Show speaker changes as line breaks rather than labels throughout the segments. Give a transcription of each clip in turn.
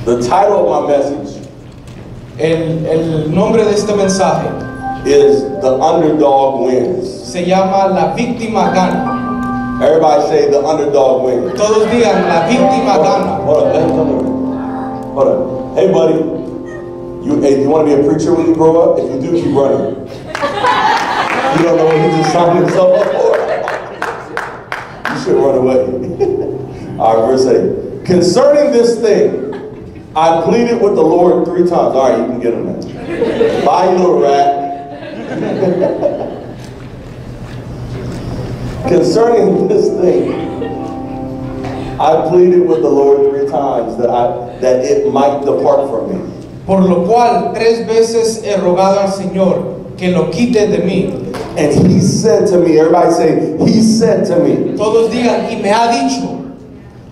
The title of my message
El nombre de este mensaje
is The Underdog Wins.
se llama La Víctima Gana.
Everybody say The Underdog Wins.
Todos digan La Víctima Gana.
Hold on, let him come here. Hold on. Hey, buddy. You want to be a preacher when you grow up? If you do, keep running. You don't know what he just signed himself up for. You should run away. All right, verse 8. Concerning this thing, I pleaded with the Lord 3 times. All right, you can get him now. Bye, you little rat. Concerning this thing, I pleaded with the Lord 3 times that it might depart from me.
Por lo cual 3 veces he rogado al Señor que lo quite de mí.
And he said to me, everybody say, he said to me.
Todos digan, y me ha dicho,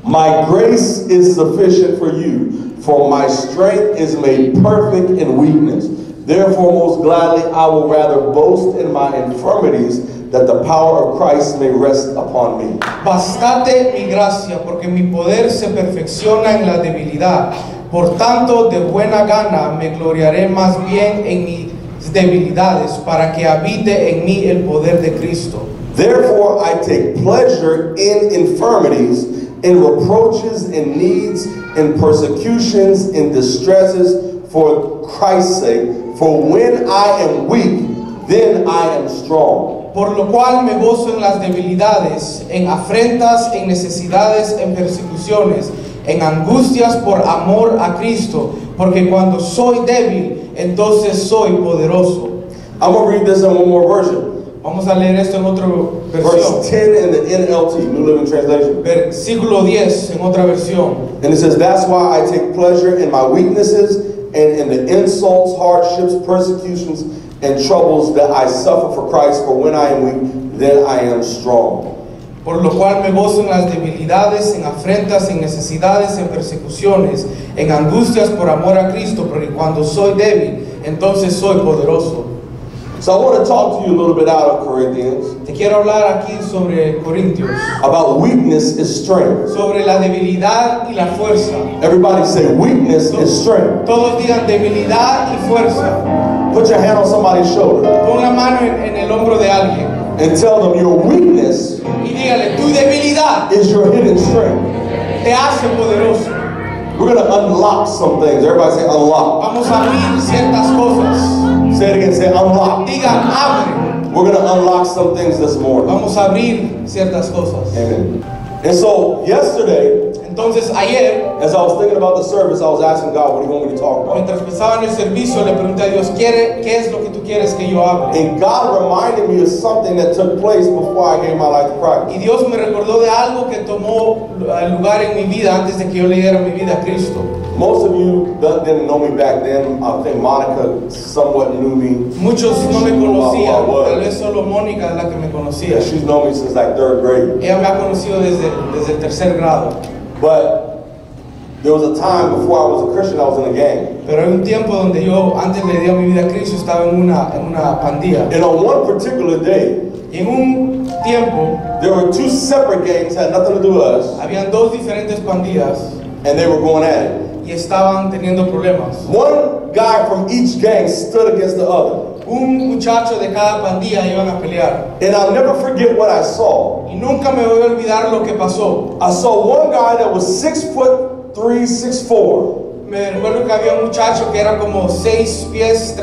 my grace is sufficient for you, for my strength is made perfect in weakness. Therefore, most gladly, I will rather boast in my infirmities, that the power of Christ may rest upon me.
Bastate mi gracia, porque mi poder se perfecciona en la debilidad. Por tanto, de buena gana me gloriaré más bien en mis debilidades, para que habite en mí el poder de Cristo.
Therefore, I take pleasure in infirmities, in reproaches, in needs, in persecutions, in distresses, for Christ's sake. For when I am weak, then I am strong.
Por lo cual me gozo en las debilidades, en afrentas, en necesidades, en persecuciones, en angustias por amor a Cristo, porque cuando soy débil, entonces soy poderoso.
I'm going to read this in one more version.
Vamos a leer esto en otra versión.
Verse 10 in the NLT, New Living Translation.
Versículo 10 en otra versión.
And it says, that's why I take pleasure in my weaknesses and in the insults, hardships, persecutions, and troubles that I suffer for Christ, for when I am weak, then I am strong.
Por lo cual me gozo en las debilidades, en afrentas, en necesidades, en persecuciones, en angustias por amor a Cristo, porque cuando soy débil, entonces soy poderoso.
So I want to talk to you a little bit out of Corinthians.
Te quiero hablar aquí sobre Corintios.
About weakness is strength.
Sobre la debilidad y la fuerza.
Everybody say weakness is strength.
Todos digan debilidad y fuerza.
Put your hand on somebody's shoulder.
Pon la mano en el hombro de alguien.
And tell them your weakness
y dígale, tu debilidad
is your hidden strength.
Te hace poderoso.
We're going to unlock some things. Everybody say unlock.
Vamos a abrir ciertas cosas.
Say it again, say unlock.
Digan, abre.
We're going to unlock some things this morning.
Vamos a abrir ciertas cosas.
Amen. And so yesterday,
entonces ayer,
as I was thinking about the service, I was asking God, what do you want me to talk about?
Mientras pensaba en el servicio, le pregunté a Dios, ¿qué es lo que tú quieres que yo hable?
And God reminded me of something that took place before I gave my life to Christ.
Y Dios me recordó de algo que tomó lugar en mi vida antes de que yo le diera mi vida a Cristo.
Most of you didn't know me back then. I think Monica somewhat knew me.
Muchos no me conocían. Tal vez solo Mónica es la que me conocía.
Yeah, she's known me since like 3rd grade.
Ella me ha conocido desde el 3er grado.
But there was a time before I was a Christian, I was in a gang.
Pero hay un tiempo donde yo, antes le di mi vida a Cristo, estaba en una pandilla.
And on one particular day,
en un tiempo,
there were 2 separate gangs, had nothing to do with us.
Habían 2 diferentes pandillas.
And they were going at it.
Y estaban teniendo problemas.
One guy from each gang stood against the other.
Un muchacho de cada pandilla iban a pelear.
And I'll never forget what I saw.
Y nunca me voy a olvidar lo que pasó.
I saw one guy that was 6'3", 6'4".
Me recuerdo que había un muchacho que era como 6 pies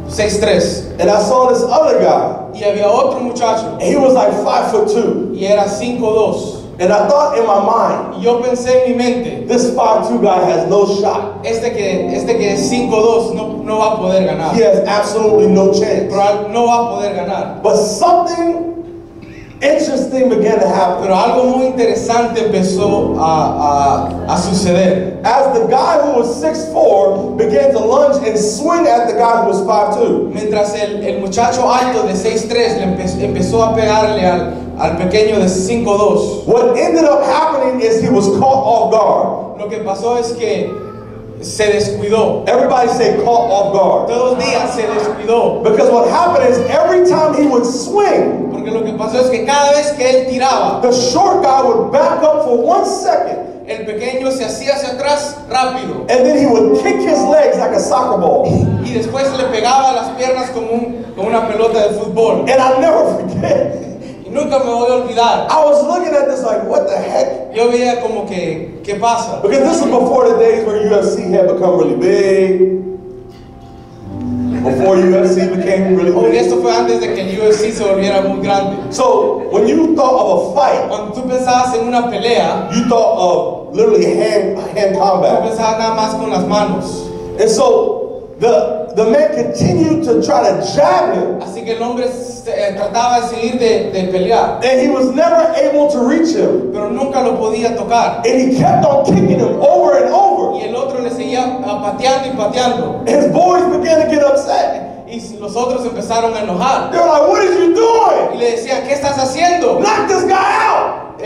6'3".
And I saw this other guy.
Y había otro muchacho.
And he was like 5'2".
Y era 5'2".
And I thought in my mind,
y yo pensé en mi mente,
this 5'2" guy has no shot.
Este que es 5'2" no va a poder ganar.
He has absolutely no chance.
Pero no va a poder ganar.
But something interesting began to happen.
Pero algo muy interesante empezó a suceder.
As the guy who was 6'4" began to lunge and swing at the guy who was 5'2".
Mientras el muchacho alto de 6'3" empezó a pegarle al pequeño de 5'2".
What ended up happening is he was caught off guard.
Lo que pasó es que se descuidó.
Everybody say caught off guard.
Todos días se descuidó.
Because what happened is every time he would swing,
Porque lo que pasó es que cada vez que él tiraba,
the short guy would back up for 1 second.
el pequeño se hacía hacia atrás rápido.
And then he would kick his legs like a soccer ball.
Y después le pegaba las piernas como una pelota de fútbol.
And I'll never forget.
Y nunca me voy a olvidar.
I was looking at this like, what the heck?
Yo veía como que, ¿qué pasa?
Because this was before the days where UFC had become really big. Before UFC became really
Y
big.
esto fue antes de que el UFC se volviera muy grande.
So when you thought of a fight,
Cuando tú pensabas en una pelea,
you thought of literally hand
tú
combat.
pensabas nada más con las manos.
And so the man continued to try to jab him,
Así que el hombre trataba de seguir de pelear,
and he was never able to reach him.
pero nunca lo podía tocar.
And he kept on kicking him over and over.
Y el otro le seguía pateando y pateando.
His boys began to get upset.
Y los otros empezaron a enojar.
They're like, what is you
Y
doing?
le decían, ¿qué estás haciendo?
Knock this guy out.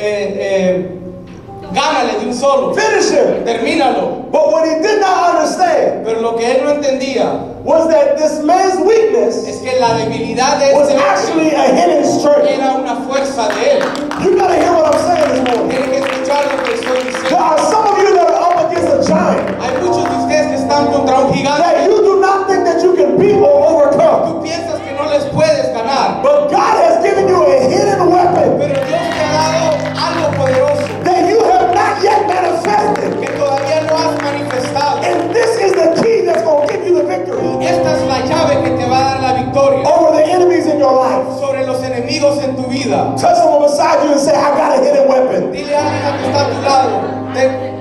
Gánale de un solo.
Finish him.
Termínalo.
But what he did not understand
Pero lo que él no entendía
was that this man's weakness
es que la debilidad de
was
este
actually
hombre
a hidden strength.
era una fuerza de él.
You gotta hear what I'm saying this morning.
Tienen que escuchar lo que estoy
There
diciendo.
are some of you that are up against a giant
Hay muchos de ustedes que están contra un
that
gigante.
you do not think that you can beat or overcome.
Tú piensas que no les puedes ganar,
But God has given you a hidden weapon
pero Dios te ha dado algo poderoso
that you have not yet manifested.
que todavía no has manifestado.
And this is the key that's going to give you the victory
Esta es la llave que te va a dar la victoria
over the enemies in your life.
sobre los enemigos en tu vida.
Touch someone beside you and say, I got a hidden weapon.
Dile a alguien que está a tu lado,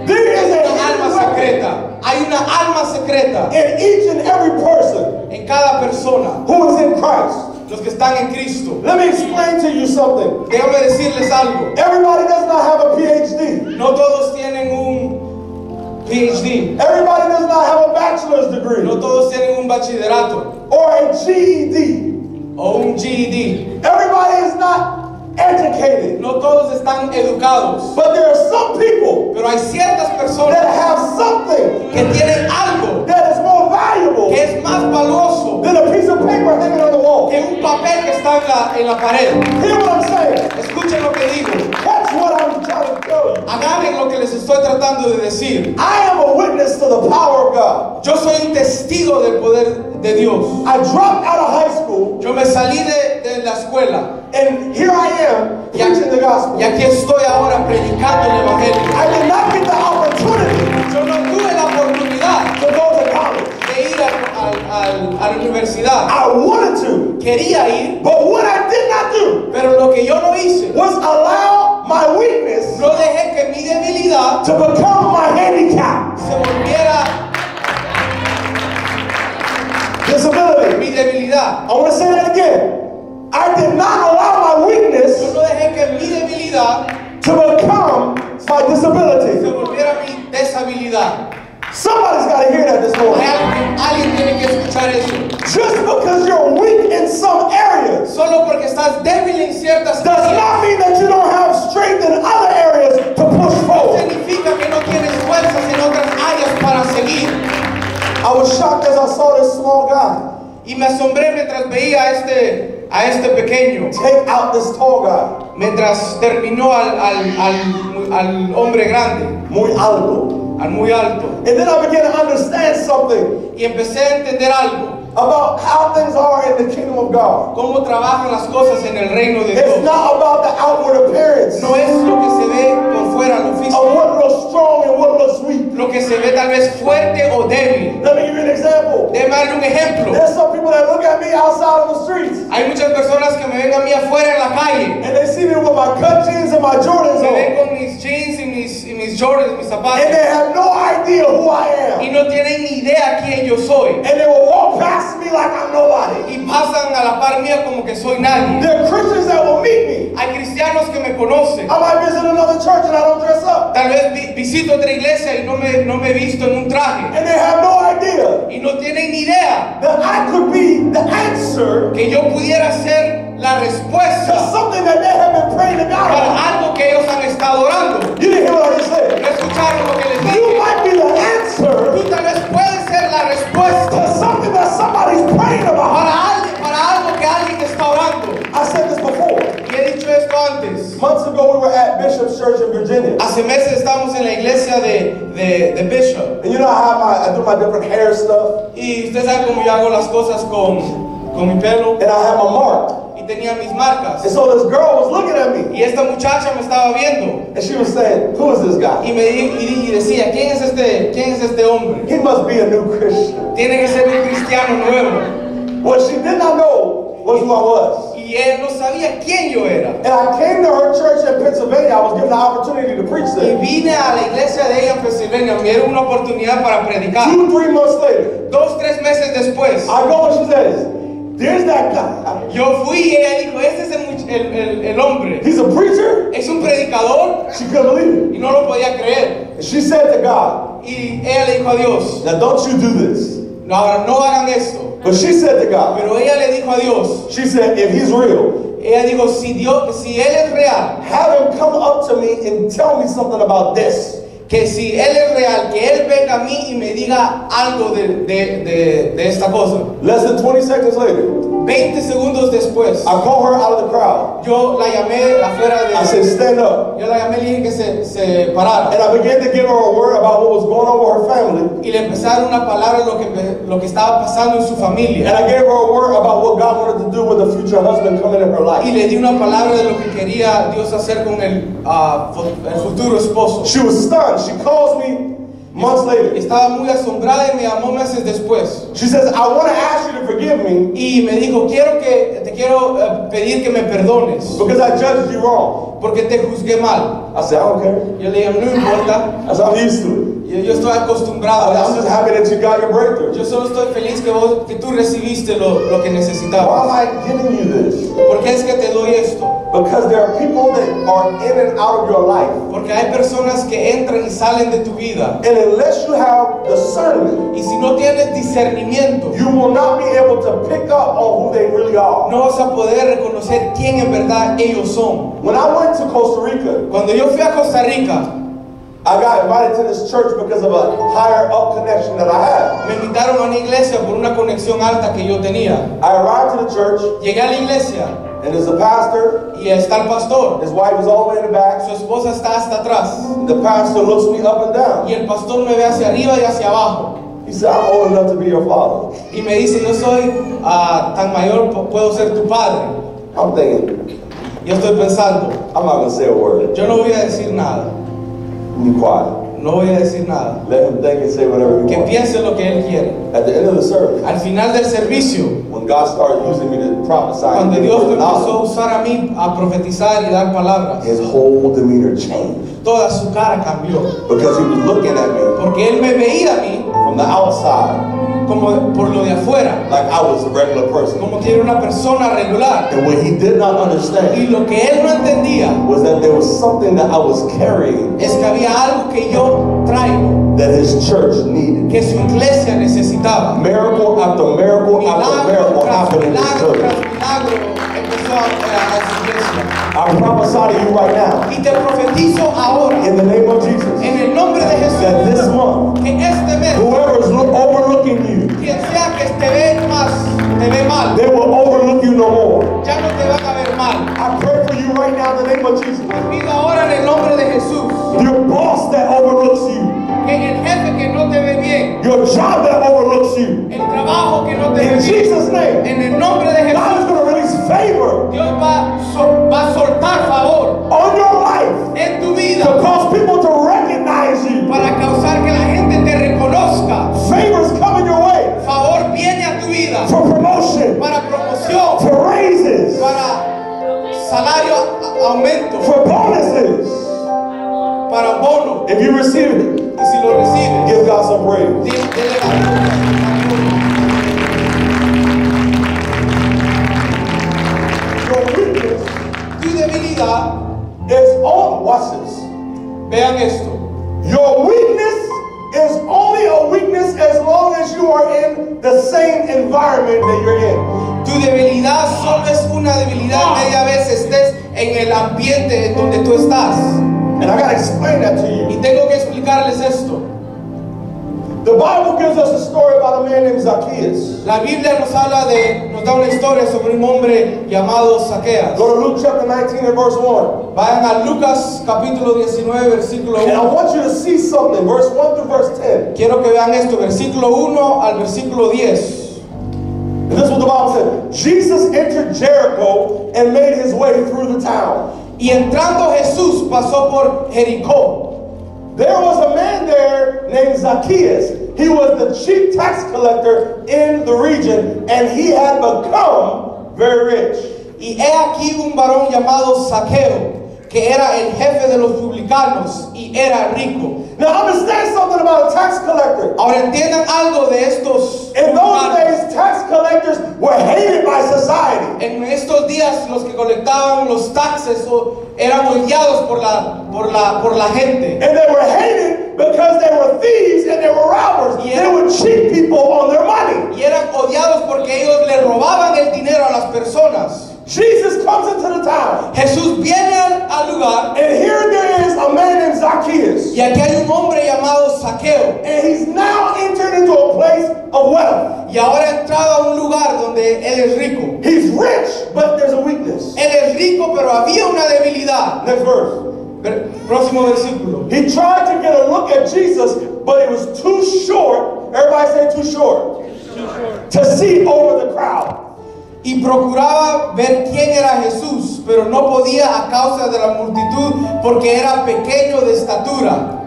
There is
hay
a
una alma
hidden weapon
secreta. Hay una alma secreta
in each and every person
en cada persona,
who is in Christ.
los que están en Cristo.
Let me explain to you something.
Déjame decirles algo.
Everybody does not have a PhD.
No todos tienen un PhD.
Everybody does not have a bachelor's degree
No todos tienen un bachillerato
or a GED.
o un GED.
Everybody is not educated.
No todos están educados.
But there are some people
Pero hay ciertas
that
personas
have something
que tienen algo
that is more valuable
que es más valioso
than a piece of paper hanging on the wall.
que un papel que está en la pared.
Hear what I'm saying?
Escuchen lo que digo.
That's what I'm trying to tell you.
Agarren lo que les estoy tratando de decir.
I am a witness to the power of God.
Yo soy un testigo del poder de Dios.
I dropped out of high school,
Yo me salí de la escuela
and here I am
y
preaching the gospel.
y aquí estoy ahora predicando el evangelio.
I did not get the opportunity
Yo no tuve la oportunidad
to go to college.
de ir a la universidad.
I wanted to,
Quería ir,
but what I did not do
pero lo que yo no hice,
was allow my weakness
no dejé que mi debilidad
to become my handicap.
se volviera
Disability.
mi debilidad.
I want to say that again. I did not allow my weakness
Yo no dejé que mi debilidad
to become my
se
disability.
volviera mi deshabilidad.
Somebody's got to hear that this morning.
Alguien tiene que escuchar eso.
Just because you're weak in some areas
Solo porque estás débil en ciertas
does
áreas
not mean that you don't have strength in other areas to push forward.
significa que no tienes fuerzas en otras áreas para seguir.
I was shocked as I saw this small guy
Y me asombré mientras veía a este pequeño,
take out this tall guy.
mientras terminó al hombre grande,
Muy alto.
al muy alto.
And then I began to understand something
Y empecé a entender algo,
about how things are in the kingdom of God.
cómo trabajan las cosas en el reino de
It's
Dios.
not about the outward appearance
No es lo que se ve por fuera, lo
of
físico,
what looks strong and what looks weak.
lo que se ve tal vez fuerte o débil.
Let me give you an example.
Déjame darle un ejemplo.
There's some people that look at me outside on the streets
Hay muchas personas que me ven a mí afuera en la calle,
and they see me with my cut jeans and my Jordans
me ven
on,
con mis jeans y mis Jordans, mis
and
zapatos,
they have no idea who I
y
am,
no tienen ni idea quién yo soy.
and they will walk past me like I'm nobody.
Y pasan a la par mía como que soy nadie.
There are Christians that will meet me.
Hay cristianos que me conocen.
I might visit another church and I don't dress up,
Tal vez visito otra iglesia y no me he visto en un traje.
and they have no idea
Y no tienen ni idea
that I could be the answer
que yo pudiera ser la
to
respuesta
something that they have been praying to God
para
about.
algo que ellos han estado orando.
You didn't hear what I just
¿No
said.
escucharon lo que les
You
dije?
might be the answer
Tú tal vez
at Bishop's Church in Virginia.
Hace meses estábamos en la iglesia de Bishop.
And you know how I do my different hair stuff?
Y usted sabe cómo yo hago las cosas con mi pelo.
And I have my mark.
Y tenía mis marcas.
And so this girl was looking at me.
Y esta muchacha me estaba viendo.
And she was saying, who is this guy?
Y decía, ¿quién es este hombre?
He must be a new Christian.
Tiene que ser un cristiano nuevo.
What she did not know was who I was.
Y él no sabía quién yo era.
And I came to her church in Pennsylvania. I was given the opportunity to preach
Y
there.
vine a la iglesia de ella en Pennsylvania. Me dieron una oportunidad para predicar.
2-3 months later,
2-3 meses después,
I go and she says, there's that guy.
yo fui y ella dijo, este es el hombre.
He's a preacher.
Es un predicador.
She couldn't believe
Y no lo podía creer.
it. And she said to God,
Y ella le dijo a Dios,
now don't you do this.
no, ahora no hagan esto.
But she said to God,
Pero ella le dijo a Dios,
she said, if he's real,
ella dijo, si él es real,
have him come up to me and tell me something about this.
que si él es real, que él venga a mí y me diga algo de esta cosa.
Less than 20 seconds later,
20 segundos después,
I call her out of the crowd.
yo la llamé afuera
I said, stand up.
yo la llamé y le dije que se parara.
And I began to give her a word about what was going on with her family.
Y le empecé a dar una palabra de lo que estaba pasando en su
And
familia.
I gave her a word about what God wanted to do with the future husband coming in her
Y
life.
le di una palabra de lo que quería Dios hacer con el futuro esposo.
She was stunned. She calls me months later.
Estaba muy asombrada y me llamó meses después.
She says, I want to ask you to forgive me
Y me dijo, te quiero pedir que me perdones,
because I judged you wrong.
porque te juzgué mal.
I said, I don't care.
Yo le dije, no importa,
I said, I'm used to it.
yo estoy acostumbrado a
I'm just
eso.
happy that you got your breakthrough.
Yo solo estoy feliz que tú recibiste lo que
Why
necesitabas.
am I giving you this?
¿Por qué es que te doy esto?
Because there are people that are in and out of your life.
Porque hay personas que entran y salen de tu vida.
And unless you have discernment,
Y si no tienes discernimiento,
you will not be able to pick up on who they really are.
no vas a poder reconocer quién en verdad ellos son.
When I went to Costa Rica,
Cuando yo fui a Costa Rica,
I got invited to this church because of a higher up connection that I had.
me invitaron a una iglesia por una conexión alta que yo tenía.
I arrived to the church,
Llegué a la iglesia
and there's a pastor.
y está el pastor.
His wife is all the way in the back.
Su esposa está hasta atrás.
The pastor looks me up and down.
Y el pastor me ve hacia arriba y hacia abajo.
He said, I'm old enough to be your father.
Y me dice, yo soy tan mayor, puedo ser tu padre.
I'm thinking,
Yo estoy pensando,
I'm not going to say a word.
yo no voy a decir nada.
Be quiet.
No voy a decir nada.
Let him think and say whatever he
Que
wants.
piense lo que él quiere.
At the end of the service,
Al final del servicio,
when God started using me to prophesy, and
cuando
give
Dios
word
me
of
empezó a
knowledge,
usar a mí a profetizar y dar palabras,
his whole demeanor changed
toda su cara cambió.
because he was looking at me
Porque él me veía a mí
from the outside
como por lo de afuera,
like I was a regular person.
como que era una persona regular.
And what he did not
Y
understand
lo que él no entendía
was that there was something that I was carrying
es que había algo que yo traigo,
that his church needed.
que su iglesia necesitaba.
Miracle after miracle after
Milagro
miracle
tras
happened in this
milagro
church.
tras milagro empezó a su iglesia.
I prophesy to you right now,
Y te profetizo ahora,
in the name of Jesus,
en el nombre de Jesús,
that this month,
que este mes,
whoever is overlooking you,
quien sea que te ve mal,
they will overlook you no more.
ya no te van a ver mal.
I pray for you right now in the name of Jesus.
Te pido ahora en el nombre de Jesús,
Your boss that overlooks you,
que el jefe que no te ve bien,
your job that overlooks you,
el trabajo que no te ve
in
bien,
Jesus' name,
en el nombre de
God
Jesús,
is going to release favor
Dios va a soltar favor
on your life
en tu
to
vida
cause people to recognize you.
para causar que la gente te reconozca.
Favors coming your way
Favor viene a tu vida
for promotion,
para promoción,
for raises,
para salario aumento,
for bonuses.
para bono.
If you receive it,
Y si lo recibes,
give God some praise.
dile la
Your weakness
tu debilidad.
is on. Watch this.
Vean esto.
Your weakness is only a weakness as long as you are in the same environment that you're in.
Tu debilidad solo es una debilidad media vez estés en el ambiente en donde tú estás.
And I got to explain that to
Y
you.
tengo que explicarles esto.
The Bible gives us a story about a man named Zacchaeus.
La Biblia nos da una historia sobre un hombre llamado Zaqueas.
Go to Luke chapter 19 and verse 1.
Vayan a Lucas capítulo 19, versículo
And I
1.
want you to see something, verse 1 through verse 10.
Quiero que vean esto, versículo 1 al versículo 10.
And this is what the Bible said. Jesus entered Jericho and made his way through the town.
Y entrando Jesús pasó por Jericó.
There was a man there named Zacchaeus. He was the chief tax collector in the region, and he had become very rich.
Y he aquí un varón llamado Zaqueo, que era el jefe de los publicanos y era rico.
Now understand something about a tax collector.
Ahora entiendan algo de estos
In those
publicanos.
days, tax collectors were hated by society.
En estos días los que colectaban los taxes eran odiados por la gente.
And they were hated because they were thieves and they were robbers. They would cheat people on their money.
Y eran odiados porque ellos le robaban el dinero a las personas.
Jesus comes into the town.
Jesús viene al lugar.
And here there is a man named Zacchaeus.
Y aquí hay un hombre llamado Zaqueo.
And he's now entered into a place of wealth.
Y ahora ha entrado a un lugar donde él es rico.
He's rich, but there's a weakness.
Él es rico, pero había una debilidad.
Next verse.
Próximo versículo.
He tried to get a look at Jesus, but it was too short. Everybody say too short. To see over the crowd.
Y procuraba ver quién era Jesús, pero no podía a causa de la multitud, porque era pequeño de estatura.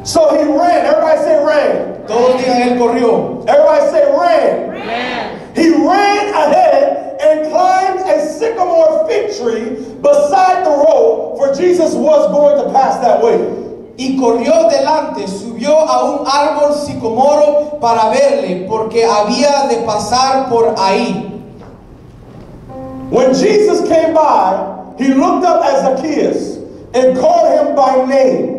So he ran. Everybody say ran.
Todos digan, él corrió.
Everybody say ran. He ran ahead and climbed a sycamore fig tree beside the road, for Jesus was going to pass that way.
Y corrió delante, subió a un árbol sicomoro para verle, porque había de pasar por ahí.
When Jesus came by, he looked up at Zacchaeus and called him by name.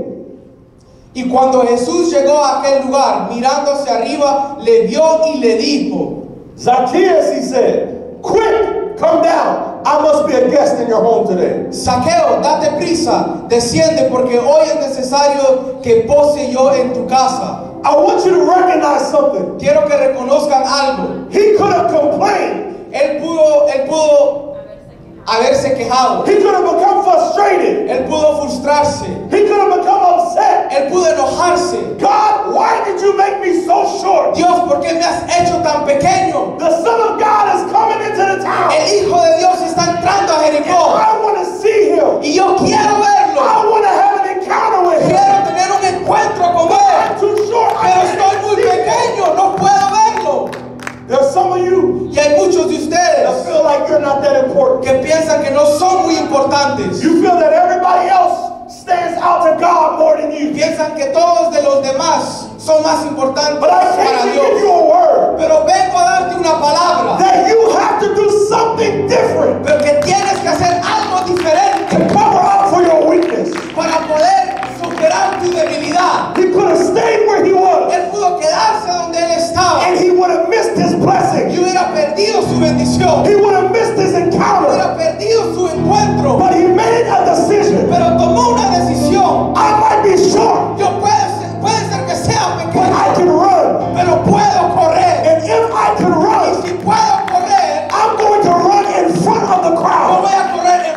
Y cuando Jesús llegó a aquel lugar, mirando hacia arriba, le vio y le dijo,
Zacchaeus, he said, quick, come down. I must be a guest in your home today.
Zaqueo, date prisa, desciende, porque hoy es necesario que pose yo en tu casa.
I want you to recognize something.
Quiero que reconozcan algo.
He could have complained.
Él pudo haberse quejado.
He could have become frustrated.
Él pudo frustrarse.
He could have become upset.
Él pudo enojarse.
God, why did you make me so short?
Dios, ¿por qué me has hecho tan pequeño?
The Son of God is coming into the town.
El Hijo de Dios está entrando a Jericó.
I want to see him.
Y yo quiero verlo.
I want to have an encounter with him.
Quiero tener un encuentro con
I'm
él.
too short.
Pero estoy muy pequeño, no puedo verlo.
There's some of you
Y hay muchos de
that
ustedes
feel like you're not that important.
que piensan que no son muy importantes.
You feel that everybody else stands out to God more than you.
Piensan que todos de los demás son más importantes
But I
para
came to
Dios.
give you a word
Pero vengo a darte una palabra.
that you have to do something different
Pero que tienes que hacer algo
to
diferente
cover up for your weakness.
para poder superar tu debilidad.
He could have stayed where he was
Él pudo quedarse donde él estaba
and he would have missed his blessing.
y hubiera perdido su bendición.
He would have missed his encounter.
Hubiera perdido su encuentro.
But he made a decision.
Pero tomó una decisión.
I might be short,
Yo puede ser que sea
but
pequeño,
I can run.
pero puedo correr.
And if I can
Y
run,
si puedo correr,
I'm going to run in front of the
yo
crowd.
voy a correr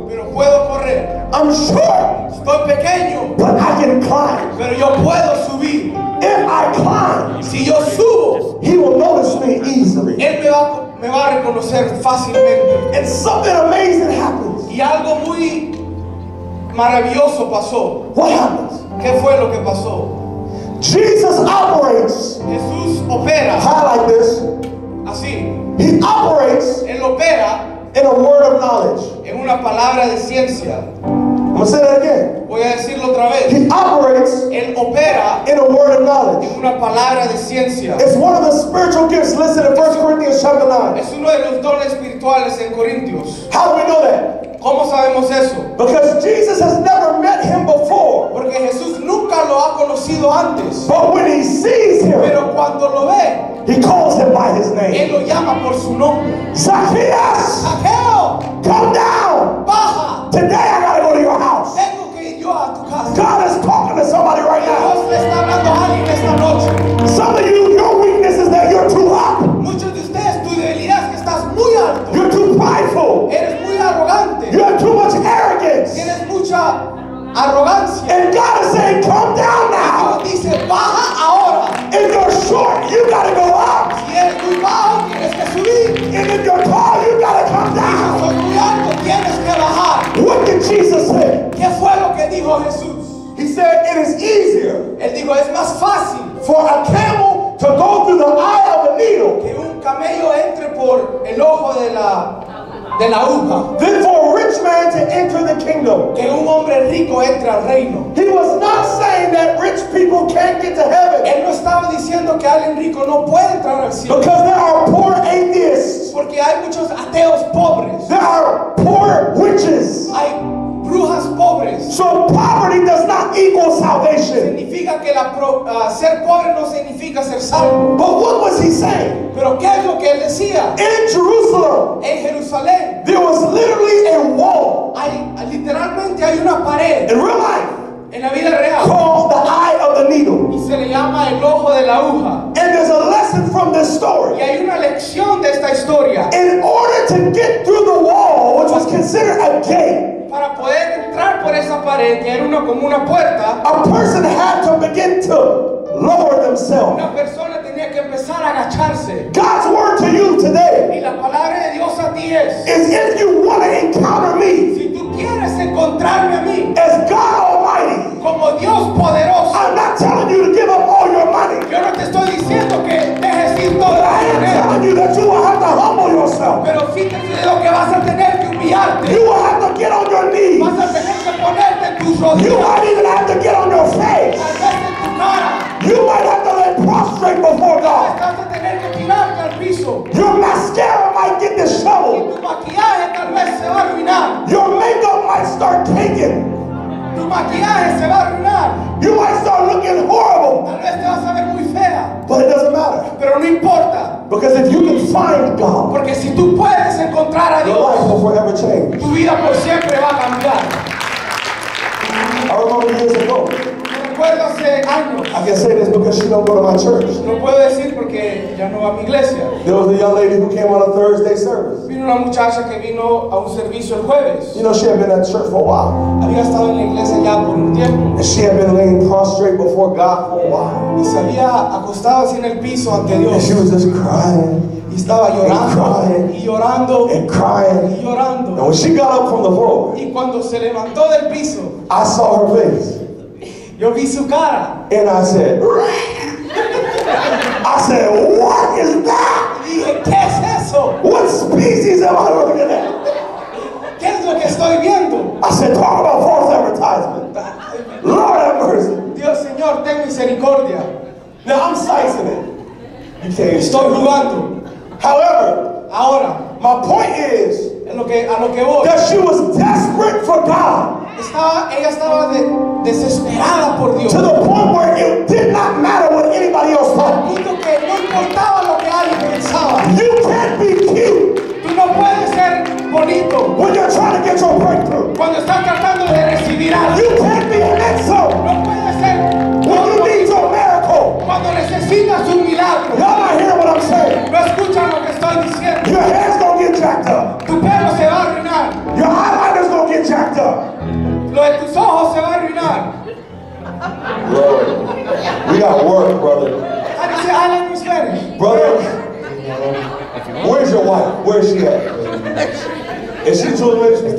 pero puedo correr.
I'm short,
Estoy pequeño,
but I can climb.
pero yo puedo subir.
If I climb,
Si yo subo,
he will notice me easily.
Él me va a reconocer fácilmente.
And something amazing happens.
Y algo muy maravilloso pasó.
What happens?
¿Qué fue lo que pasó?
Jesus operates,
Jesús opera
highlight this,
así.
he operates
Él opera
in a word of knowledge.
en una palabra de ciencia.
I'm going to say that again.
Voy a decirlo otra vez.
He operates
Él opera
in a word of knowledge.
en una palabra de ciencia.
It's one of the spiritual gifts listed in 1 Corinthians chapter 9.
Es uno de los dones espirituales en Corintios.
How do we know that?
¿Cómo sabemos eso?
Because Jesus has never met him before.
Porque Jesús nunca lo ha conocido antes.
But when he sees him,
Pero cuando lo ve,
he calls him by his
Él
name.
lo llama por su nombre.
Zacchaeus,
Saqueo,
come down.
baja.
Today I got to go to your house.
Tengo que ir yo a tu casa.
God is talking to somebody right now.
Dios le está hablando a alguien esta noche.
Some of you, your weakness is that you're too up.
Muchos de ustedes, tu debilidad es que estás muy alto.
You're too prideful.
Eres muy arrogante.
You have too much arrogance.
Tienes mucha arrogancia.
And God is saying, come down now.
Dios dice, baja ahora.
If you're short, you got to go up.
Si eres muy bajo, tienes que subir.
And if you're tall, you got to come
Si
down.
sos muy alto, tienes que bajar.
What did Jesus say?
¿Qué fue lo que dijo Jesús?
He said, it is easier
Él dijo, es más fácil
for a camel to go through the eye of a needle
que un camello entre por el ojo de la aguja,
than for a rich man to enter the kingdom.
que un hombre rico entre al reino.
He was not saying that rich people can't get to heaven,
Él no estaba diciendo que alguien rico no puede entrar al cielo,
because there are poor atheists,
porque hay muchos ateos pobres,
there are poor witches.
hay brujas pobres.
So poverty does not equal salvation.
Significa que ser pobre no significa ser salvo.
But what was he saying?
Pero ¿qué es lo que él decía?
In Jerusalem,
En Jerusalén
there was literally a wall
literalmente hay una pared
in real life
en la vida real
called the eye of the needle.
y se le llama el ojo de la aguja.
And there's a lesson from this
Y
story.
hay una lección de esta historia.
In order to get through the wall, which was considered a gate,
Para poder entrar por esa pared, que era como una puerta,
a person had to begin to lower themselves.
una persona tenía que empezar a agacharse.
God's word to you today
Y la palabra de Dios a ti es,
is if you want to encounter me
si tú quieres encontrarme a mí
as God Almighty,
como Dios poderoso,
I'm not telling you to give up all your money,
yo no te estoy diciendo que dejes ir todo
but I
el
am
dinero,
telling you that you will have to humble yourself.
pero sí te digo que vas a tener que humillarte,
You will have to get on your knees.
vas a tener que ponerte en tus
You
rodillas,
might even have to get on your face.
tal vez en tu cara,
You might have to lay prostrate before God.
vas a tener que tirarte al piso,
Your mascara might get
y
disheveled.
tu maquillaje tal vez se va a arruinar,
Your makeup might start taking.
tu maquillaje se va a arruinar,
You might start looking horrible.
tal vez te vas a ver muy fea,
But it doesn't matter.
pero no importa,
Because if you can find God,
porque si tú puedes encontrar a
your life
Dios,
will forever change.
tu vida por siempre va a cambiar.
I remember years ago.
Me recuerdo hace años,
I can say this because she don't go to my church.
no puedo decir porque ya no va a mi iglesia.
There was a young lady who came on a Thursday service.
Vino una muchacha que vino a un servicio el jueves.
You know, she had been at church for a while.
Había estado en la iglesia ya por un tiempo
And she had been laying prostrate before God for a while.
y se había acostado así en el piso ante
And
Dios
she was just crying
y estaba llorando y llorando
and crying.
y llorando.
And when she got up from the floor,
Y cuando se levantó del piso,
I saw her face.
yo vi su cara
And I said, what is that?
y dije, ¿qué es eso?
What species am I looking at?
¿Qué es lo que estoy viendo?
I said, talk about false advertisement. Lord have mercy.
Dios, Señor, ten misericordia.
Now I'm sizing it. You can't.
Estoy jugando.
However,
Ahora,
my point is
a lo que voy.
that she was desperate for God
Ella estaba desesperada por Dios.
to the point where it did not matter what anybody else
Al
thought.
punto que no importaba lo que alguien pensaba.
You can't be cute
Tú no puedes ser bonito
when you're trying to get your breakthrough.
cuando estás tratando de recibir algo.
You can't be an exo
No puedes ser
when you need your miracle.
cuando necesitas un milagro.
Y'all not hearing what I'm saying?
No escuchan lo que estoy diciendo.
Your hair's gonna get jacked up.
Tu pelo se va a arruinar.
Your eyeliner's gonna get
Lo de tus ojos se va a arruinar.
Lord, we got work, brother.
How do you say I like in Spanish?
Brother, where's your wife? Where is she at? Is she doing ministry?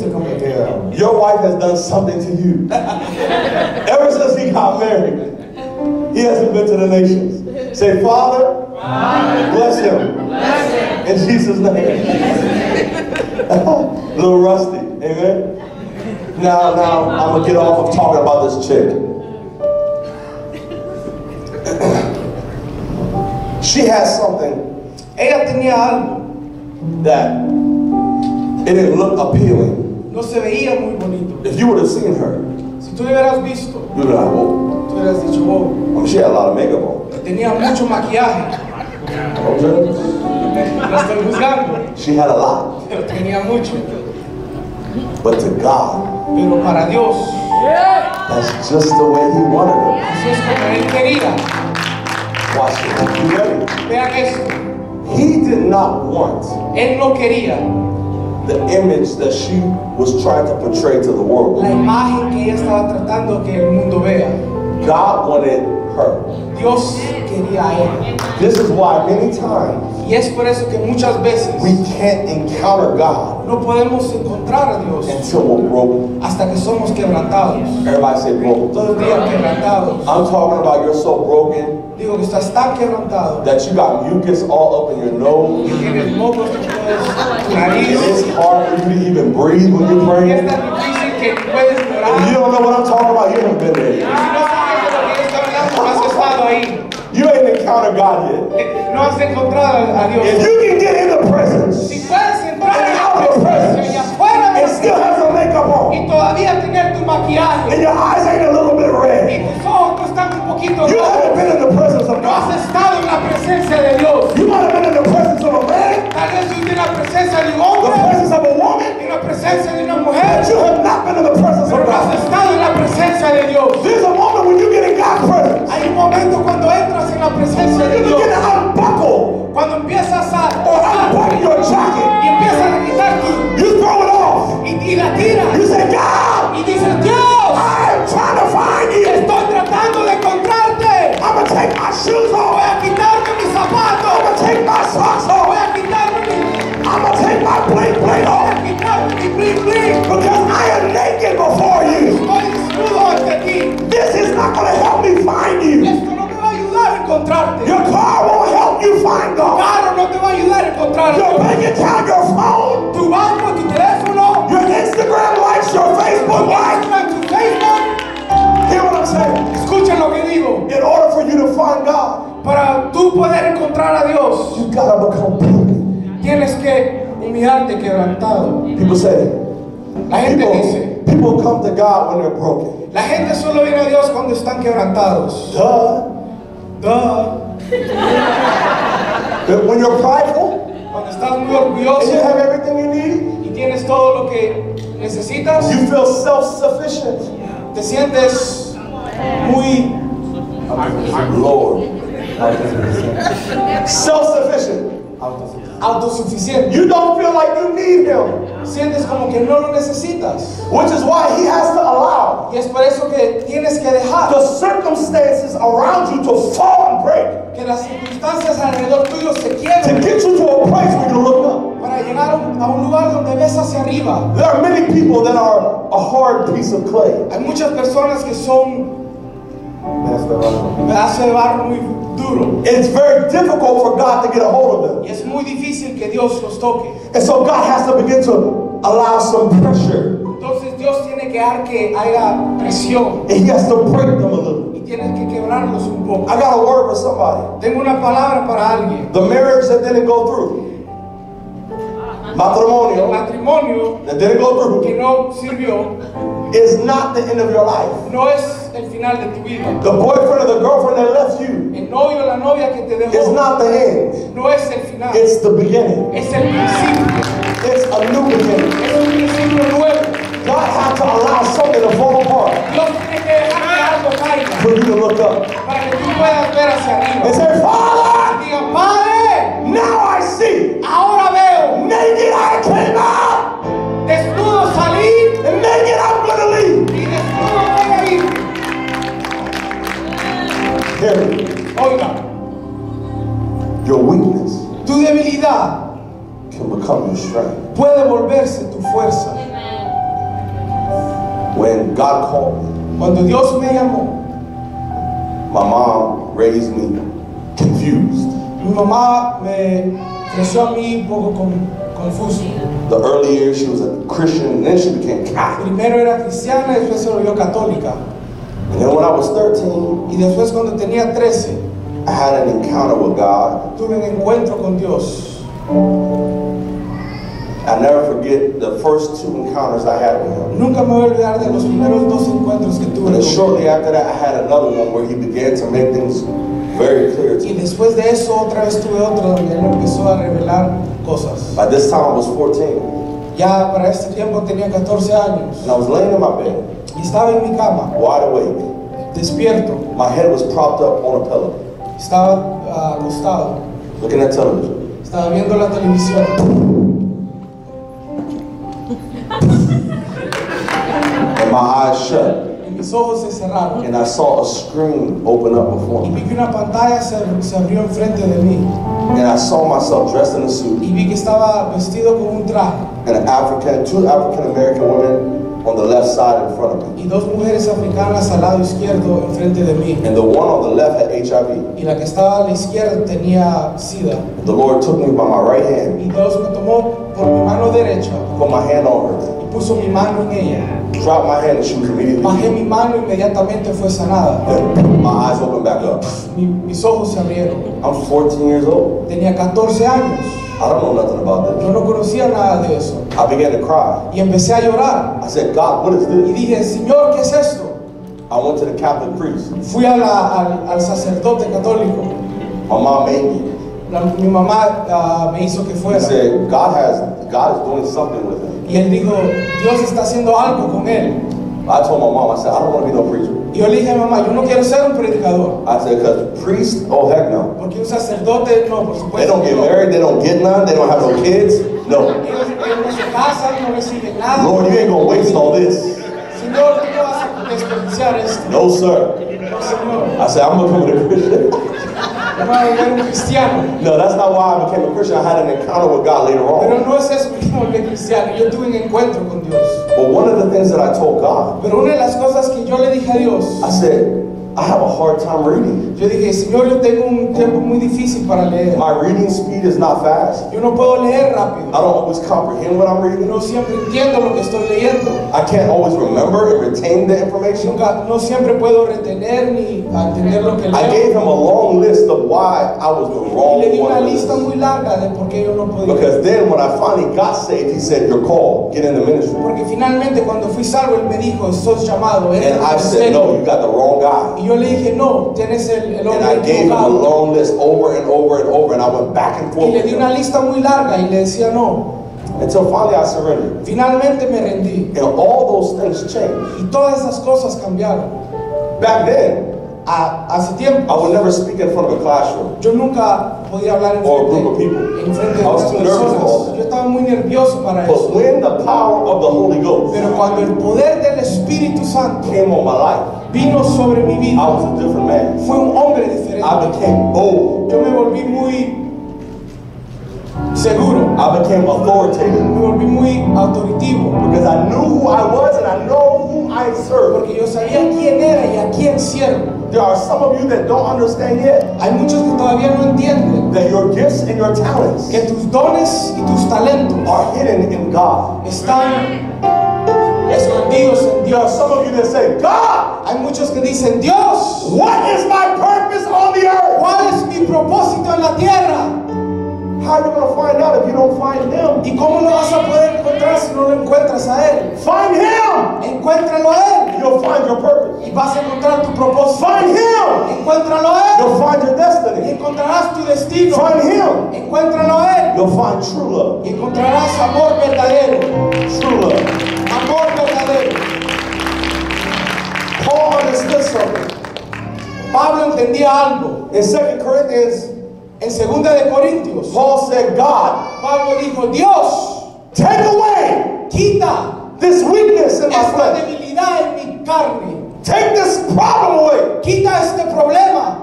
Your wife has done something to you. Ever since he got married, he hasn't been to the nations. Say, Father, bless him. In Jesus' name. Little rusty. Amen. Now, I'm going to get off of talking about this chick. She has something.
Ella tenía algo.
That it didn't look appealing.
No se veía muy bonito.
If you would have seen her,
Si tú le hubieras visto,
you'd be like, whoa.
tú hubieras dicho, wow.
I mean, she had a lot of makeup on.
Tenía mucho maquillaje.
Okay.
La estoy juzgando.
She had a lot.
Pero tenía mucho.
But to God,
Pero para Dios,
that's just the way He wanted her.
así es como Él quería.
Watch it. You ready?
Vean esto.
He did not want
Él no quería
the image that she was trying to portray to the world.
la imagen que ella estaba tratando que el mundo vea.
God wanted her.
Dios quería a ella.
This is why many times
Y es por eso que muchas veces
we can't encounter God
no podemos encontrar a Dios
until we're broken.
hasta que somos quebrantados.
Everybody say broken.
Todo el día quebrantados.
I'm talking about you're so broken
Digo que estás tan quebrantado
that you got mucus all up in your nose.
que tienes mocos en tu
And
nariz.
it's hard for you to even breathe when you're
Y
praying.
es tan difícil que puedes
If you
llorar.
don't know what I'm talking about, you haven't been there
Si
yet.
no sabes de lo que está hablando, no has estado ahí.
You ain't encountered God yet.
No has encontrado a Dios.
If you can get in the presence
Si puedes entrar
and
en
out
la
of the
presencia y
presence
afuera de
and
la
still have some makeup on,
y todavía tener tu maquillaje
and your eyes ain't a little bit
y
red,
tus ojos no están un poquito
you haven't been
rojos,
in the presence of
no has
God.
estado en la presencia de Dios.
You might have been in the presence of a man,
Tal vez tú en la presencia de un
the
hombre,
presence of a woman,
en la presencia de una
but
mujer,
you have not been in the presence of
pero no has
God.
estado en la presencia de Dios.
There's a moment when you get in God's presence.
Hay un momento cuando entras en la presencia de
You
Dios,
begin to unbuckle
cuando empiezas a
or unbutton your jacket.
y empiezas a quitar tu
You throw it off.
y la tiras
You say, God,
y dices, Dios,
I'm trying to find you.
estoy tratando de encontrarte.
I'm going to take my shoes
Voy
off.
a quitarme mis
I'm
zapatos.
going to take my socks
Voy
off.
a quitarme
I'm going to take my bling
voy
off.
a quitarme mi bling bling.
Because I am naked before you.
Estoy desnudo ante ti.
This is not going to help me find you.
Esto no te va a ayudar a encontrarte.
Your car won't help you find
Tu
God.
carro no te va a ayudar a encontrar a
Your
Dios.
bank account, your phone,
Tu banco, tu teléfono,
your Instagram likes, your Facebook likes.
tu Facebook.
Hear what I'm saying?
Escucha lo que digo.
In order for you to find God,
Para tú poder encontrar a Dios,
you got to become broken.
tienes que humillarte quebrantado.
People say,
La gente dice,
people come to God when they're broken.
la gente solo viene a Dios cuando están quebrantados.
Duh.
Duh.
But when you're prideful
Cuando estás muy
and you
orgulloso
have everything you need,
y tienes todo lo que necesitas,
you feel self-sufficient.
te sientes muy
Lord. Self-sufficient.
autosuficiente.
You don't feel like you need Him.
Sientes como que no lo necesitas.
Which is why He has to allow
Y es por eso que tienes que dejar
the circumstances around you to fall and break
que las circunstancias alrededor tuyo se
to
quiebren
get you to a place where you look up.
para llegar a un lugar donde ves hacia arriba.
There are many people that are a hard piece of clay.
Hay muchas personas que son un pedazo de barro muy duro
It's very difficult for God to get a hold of them.
y es muy difícil que Dios los toque.
And so God has to begin to allow some pressure.
Entonces Dios tiene que dar que haya presión
And He has to break them a little.
y tienes que quebrarlos un poco.
I got a word for somebody.
Tengo una palabra para alguien.
The marriage that didn't go through.
El
Matrimonio
matrimonio
that didn't go
que
through
no sirvió
is not the end of your life.
no es el final de tu vida.
The boyfriend or the girlfriend that left you
El novio o la novia que te
is
dejó
not the end.
no es el final,
It's the beginning.
es el principio.
It's a new beginning.
Es un principio nuevo.
God had to allow something to fall apart
Dios tiene que dejar que algo caiga
for you to look up
para que tú puedas ver hacia
and
arriba.
say, Father,
Diga, Padre,
now I see.
ahora veo,
Naked I came out,
desnudo salí
and naked I'm going become your strength.
puede volverse tu fuerza.
When God called me,
Cuando Dios me llamó,
my mom raised me confused.
mi mamá me creció a mí un poco confuso.
The early years she was a Christian and then she became Catholic.
Primero era cristiana y después se volvió católica.
And then when I was 13,
Y después cuando tenía 13,
I had an encounter with God.
tuve un encuentro con Dios.
I'll never forget the first 2 encounters I had with him.
Nunca me voy a olvidar de los primeros 2 encuentros que tuve
And then
con
shortly after that, I had another one where he began to make things very clear to
Y
me.
después de eso otra vez tuve otro donde él empezó a revelar cosas.
By this time I was 14
Ya para este tiempo tenía 14 años
and I was laying in my bed,
y estaba en mi cama,
wide awake.
despierto,
My head was propped up on a pillow,
estaba acostado,
looking at television.
estaba viendo la televisión
And my eyes shut
y mis ojos se cerraron
and I saw a screen open up before
y
me.
vi que una pantalla se abrió enfrente de mí
And I saw myself dressed in a suit
y vi que estaba vestido con un traje
and 2 African American women on the left side in front of me.
y 2 mujeres africanas al lado izquierdo enfrente de mí
And the one on the left had HIV.
y la que estaba a la izquierda tenía SIDA
The Lord took me by my right hand,
y Dios me tomó por mi mano derecha
put my hand on her,
y puso mi mano en ella.
dropped my hand, and she was immediately
Bajé
healed.
mi mano y inmediatamente fue sanada.
And my eyes opened back up.
Mis ojos se abrieron.
I'm 14 years old.
Tenía 14 años.
I don't know nothing about
Yo
this.
no conocía nada de eso.
I began to cry.
Y empecé a llorar.
I said, God, what is
Y
this?
dije, Señor, ¿qué es esto?
I went to the Catholic priest.
Fui al sacerdote católico.
My mom made me.
Mi mamá me hizo que
He
fuera.
said, God is doing something with him.
Y él dijo, Dios está haciendo algo con él.
I told my mom, I said, I don't want to be no preacher.
Y yo le dije a mi mamá, yo no quiero ser un predicador.
I said, because priest, oh heck no.
Porque un sacerdote, no, por
They
supuesto.
don't get
que no.
married, they don't get none, they don't have no kids. No.
Ellos no se casan, no reciben nada.
Lord, you ain't gonna waste all this.
Señor, tú no vas a desperdiciar esto.
No, sir.
No, Señor.
I said, I'm becoming a Christian.
Yo me voy a volver un cristiano.
No, that's not why I became a Christian. I had an encounter with God later
Pero
on.
no es eso que me volví cristiano. Yo tuve un encuentro con Dios.
But one of the things that I told God,
Pero una de las cosas que yo le dije a Dios,
I said, I have a hard time reading.
yo dije, Señor, yo tengo un tiempo muy difícil para leer.
My reading speed is not fast.
Yo no puedo leer
I
rápido.
don't always comprehend what I'm reading.
No siempre entiendo lo que estoy leyendo.
I can't always remember and retain the information.
No siempre puedo retener ni entender lo que
I gave
leo.
him a long list of why I was the
Y
wrong
le di una
one.
lista muy larga de por qué yo no podía.
Because then when I finally got saved, he said, you're called, get in the ministry.
Porque finalmente cuando fui salvo, él me dijo, sos llamado.
And I said, no, you got the wrong guy.
Y yo le dije, no, tienes el
And
hombre
I gave him a
equivocado.
long list over and over and over, and I went back and
Y
forth
le
with
di una
him
lista muy larga y le decía no.
until finally I surrendered.
Finalmente me rendí.
And all those things changed.
Y todas esas cosas cambiaron.
Back then,
Hace tiempo,
I would never speak in front of a classroom.
yo nunca podía hablar en
Or a group of people.
frente de
I was
otras
too nervous for all
personas.
that.
Yo estaba muy nervioso para
But
eso.
when the power of the Holy Ghost
Pero cuando el poder del Espíritu Santo
came on my life,
vino sobre mi
I
vida,
was a different man.
fue un hombre diferente.
I became bold.
Yo me volví muy seguro,
I became authoritative.
me volví muy autoritivo,
Because I knew who I was and I know whom I serve.
porque yo sabía quién era y a quién sirvo.
There are some of you that don't understand yet
Hay muchos que todavía no entienden
that your gifts and your talents
que tus dones y tus talentos
are hidden in God.
están escondidos en
There are
Dios.
some of you that say, God,
Hay muchos que dicen, Dios,
what is my purpose on the earth?
¿cuál es mi propósito en la tierra?
How are you going to find out if you don't find Him?
¿Y cómo lo vas a poder encontrar si no lo encuentras a Él?
Find Him!
Encuéntralo a Él
You'll find your purpose.
y vas a encontrar tu propósito.
Find Him!
Encuéntralo a
You'll
Él
find your
y
destiny.
encontrarás tu destino.
Find Him!
Encuéntralo a Él
You'll find true love.
y encontrarás amor verdadero.
True love.
Amor verdadero.
Paul understood something.
Pablo entendía algo.
In 2 Corinthians,
En 2 de Corintios,
Paul said, God,
Pablo dijo, Dios,
take away
quita
this weakness in my
esta
flesh.
debilidad en mi carne.
Take this problem away.
Quita este problema.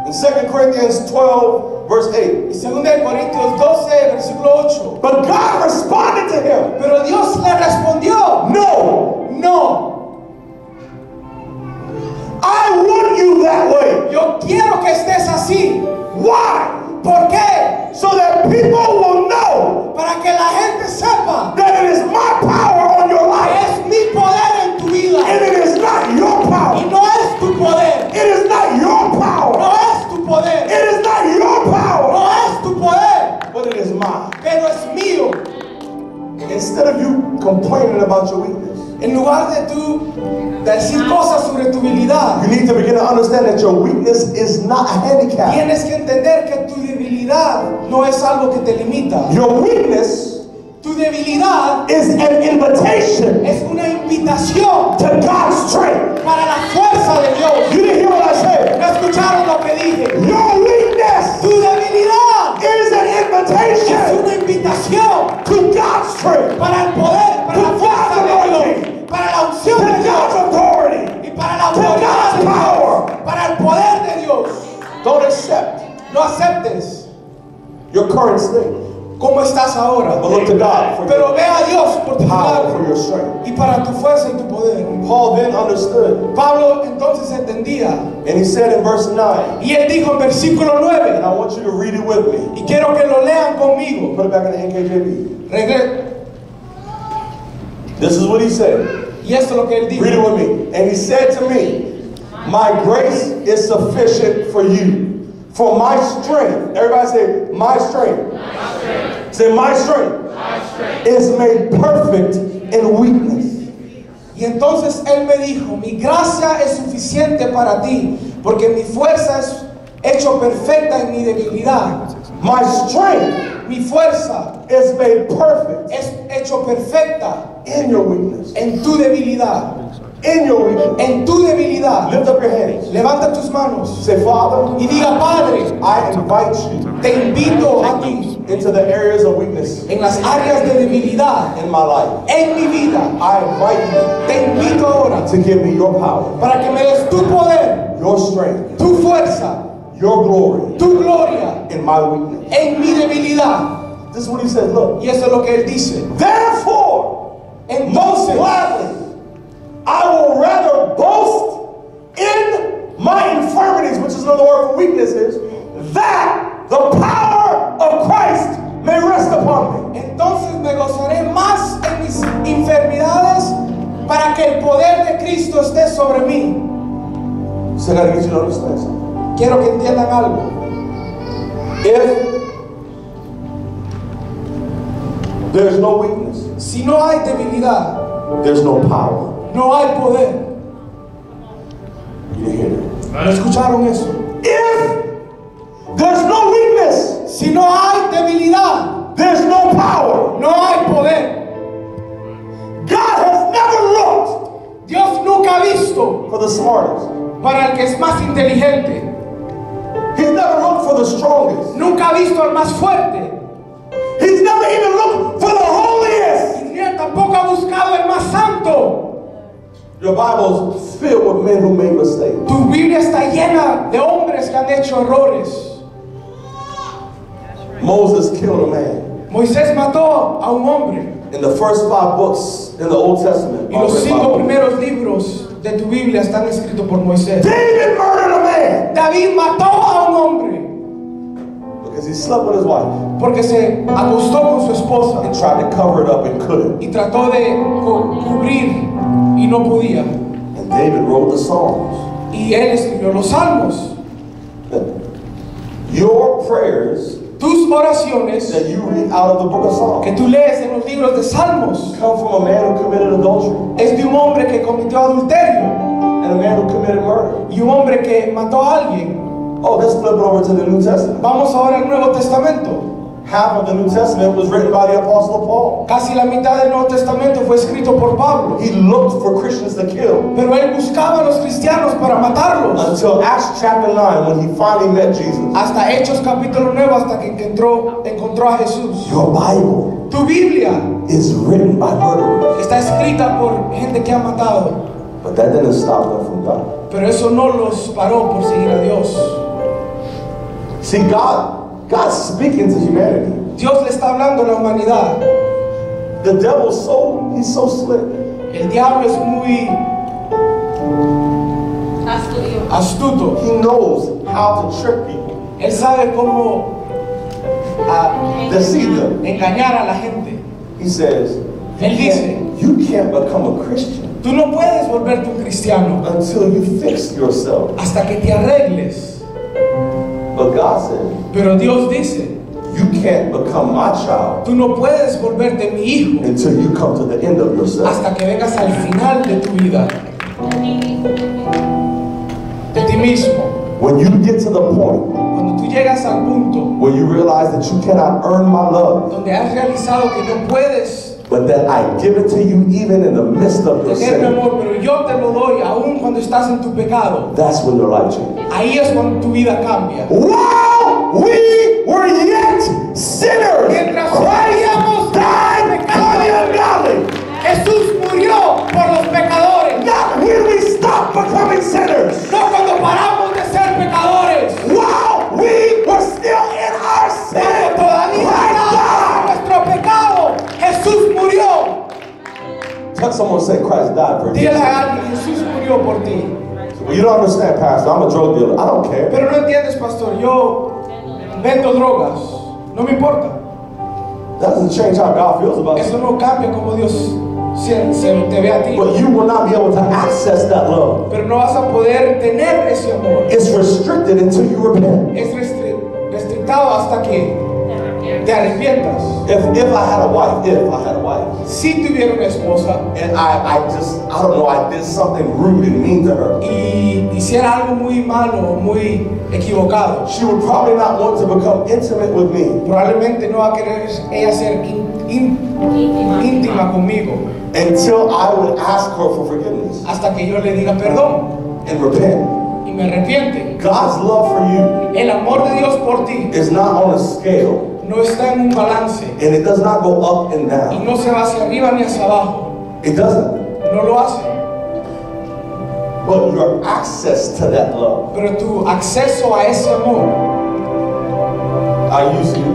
In 2 Corinthians 12, verse 8.
Y 2 de Corintios 12, versículo 8.
But God responded to him.
Pero Dios le respondió,
No,
no,
I want you that way.
yo quiero que estés así.
Why?
¿Por qué?
So that people will know
Para que la gente sepa
that it is my power on your
que
life.
es mi poder en tu vida.
And it is not your
Y
power.
no es tu poder.
It is not your
No
power.
es tu poder.
It is not your power.
No es tu poder.
But it is mine.
Pero es mío.
Instead of you complaining about your weakness,
En lugar de tú decir cosas sobre tu debilidad,
you need to begin to understand that your weakness is not a handicap.
tienes que entender que tu debilidad no es algo que te limita.
Your weakness
Tu debilidad
is an invitation
es una invitación
to God's strength.
para la fuerza de Dios.
You didn't hear what I said.
¿No escucharon lo que dije?
Your weakness
Tu debilidad
is an
es
invitation
una invitación
to God's strength,
para el poder, para la fuerza de Dios, para la
to
unción de
God's
Dios
authority.
y para la
to
autoridad de
God's power.
Dios, para el poder de Dios.
Don't accept
No aceptes
your current state,
cómo estás ahora,
but look to God for
pero ve a Dios por tu
your power, for
milagro
your strength.
y para tu fuerza y tu poder.
Paul then understood,
Pablo entonces entendía
and he said in verse 9,
y él dijo en versículo
and
9,
I want you to read it with me.
y quiero que lo lean conmigo.
Put it back in the NKJV. This is what he said.
Y esto es lo que él dijo.
Read it with me. And he said to me, my grace is sufficient for you. For my strength, everybody say, my strength.
My strength.
Say, my strength
My strength.
is made perfect in weakness.
Y entonces él me dijo, mi gracia es suficiente para ti, porque mi fuerza es hecho perfecta en mi debilidad.
My strength
Mi fuerza
is made perfect
es hecho perfecta
in your weakness.
en tu debilidad.
In your weakness.
En tu debilidad.
Lift up your hands.
Levanta tus manos
Say, Father,
y diga, Padre,
I invite you
te invito a ti
into the areas of weakness
en las áreas de debilidad
in my life.
en mi vida.
I invite you
Te invito ahora
to give me your power,
para que me des tu poder,
your strength,
tu fuerza,
your glory
tu gloria
in my weakness.
en mi debilidad.
This is what he says. Look.
Y eso es lo que él dice.
Therefore, most
Entonces,
gladly, I will rather boast in my infirmities, which is another word for weaknesses, that the power of Christ may rest upon me.
entonces me gozaré más en mis enfermedades para que el poder de Cristo esté sobre mí.
So I gotta get you to understand something.
Quiero que entiendan algo.
If there's no weakness,
Si no hay debilidad,
there's no power.
no hay poder.
You didn't hear that?
¿No escucharon eso?
If there's no weakness,
Si no hay debilidad,
there's no power.
no hay poder.
God has never looked
Dios nunca ha visto
for the smartest.
para el que es más inteligente.
He's never looked for the strongest.
Nunca ha visto al más fuerte.
He's never even looked for the holiest.
Ni tampoco ha buscado el más santo.
Your Bible's filled with men who made mistakes.
Tu Biblia está llena de hombres que han hecho errores.
Moses killed a man.
Moisés mató a un hombre.
In the first 5 books in the Old Testament,
Y los
are written
5
by Moses.
primeros libros de tu Biblia están escritos por Moisés.
David murdered a man
David mató a un hombre
because he slept with his wife
porque se acostó con su esposa
and tried to cover it up and couldn't.
y trató de cubrir y no podía.
And David wrote the Psalms.
Y él escribió los salmos.
Your prayers
Tus oraciones
that you read out of the book of Psalms
que tú lees en los libros de salmos
come from a man who committed adultery
es de un hombre que cometió adulterio
and a man who committed murder.
y un hombre que mató a alguien.
Oh, let's flip it over to the New Testament.
Vamos ahora al Nuevo Testamento.
Half of the New Testament was written by the Apostle Paul.
Casi la mitad del Nuevo Testamento fue escrito por Pablo.
He looked for Christians to kill
Pero él buscaba a los cristianos para matarlos.
until Acts chapter 9 when he finally met Jesus.
Hasta Hechos capítulo 9 hasta que encontró a Jesús.
Your Bible
Tu Biblia
is written by murderers.
está escrita por gente que ha matado.
But that didn't stop them from dying.
Pero eso no los paró por seguir a Dios.
See, God's speaking to humanity.
Dios le está hablando a la humanidad.
The devil's he's so slick.
El diablo es muy astuto.
He knows how to trick people,
Él sabe cómo
deceive them.
engañar a la gente.
He says,
Él dice,
you can't become a Christian
tú no puedes volverte un cristiano
until you fix yourself.
hasta que te arregles.
But God said,
Pero Dios dice,
you can't become my child
tú no puedes volverte mi hijo
until you come to the end of yourself.
hasta que vengas al final de tu vida, de ti mismo.
When you get to the point
Cuando tú llegas al punto
where you realize that you cannot earn my love,
donde has realizado que no puedes
but that I give it to you even in the midst of your
tener mi
sin,
amor, pero yo te lo doy aún cuando estás en tu pecado,
that's when your life changes.
ahí es cuando tu vida cambia.
While we were yet sinners,
Mientras
Christ died for the ungodly.
Jesús murió por los pecadores,
Not when we stop becoming sinners.
no cuando paramos de ser pecadores.
While we were still in our sin,
Cuando todavía
Christ
estábamos en
died.
nuestro pecado, Jesús murió.
Tell someone, say Christ died for you.
Dile a alguien, Jesús murió por ti.
Well, you don't understand, Pastor. I'm a drug dealer. I don't care.
Pero no entiendes, pastor, yo vendo drogas, no me importa.
That doesn't change how God feels about
Eso
you.
no cambia como Dios se te ve a ti.
But you will not be able to access that love.
Pero no vas a poder tener ese amor.
It's restricted until you repent.
Es restrictado hasta que te arrepientas.
If I had a wife,
Si tuviera una esposa
and I don't know, I did something rude and mean to her,
y hiciera algo muy malo, muy equivocado,
she would probably not want to become intimate with me
probablemente no va a querer ella ser íntima conmigo
until I would ask her for forgiveness
hasta que yo le diga perdón
and repent.
y me arrepiente.
God's love for you
El amor de Dios por ti
is not on a scale,
no está en un balance
and it does not go up and
y
down.
no se va hacia arriba ni hacia abajo.
It doesn't.
No lo hace.
But your access to that love,
Pero tu acceso a ese amor,
I use you.
te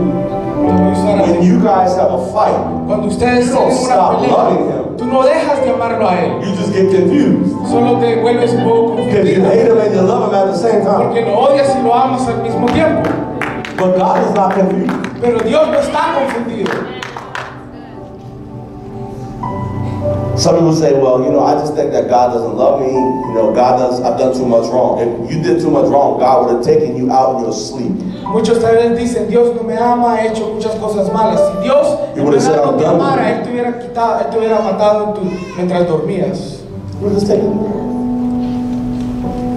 voy a usar a
When
ti.
you guys have a fight,
Cuando ustedes
you don't
tienen una
stop loving
pelea,
him.
tú no dejas de amarlo a él,
You just get confused.
solo te vuelves un poco
Because you
confundido
hate him and you love him at the same time.
porque lo odias y lo amas al mismo tiempo.
But God is not confused.
Pero Dios no está confundido.
Some people say, well, I just think that God doesn't love me. I've done too much wrong. If you did too much wrong, God would have taken you out in your sleep.
Muchos tal vez dicen, Dios no me ama, he hecho muchas cosas malas. Si Dios
He would have said,
no
I'm
te
done with
amara,
you.
Él te hubiera quitado, Él te hubiera matado mientras dormías.
He would have just taken you.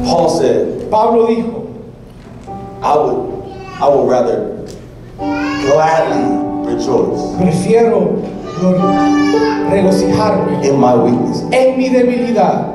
Paul said,
Pablo dijo,
I would rather gladly rejoice
prefiero regocijarme
in my weakness.
en mi debilidad.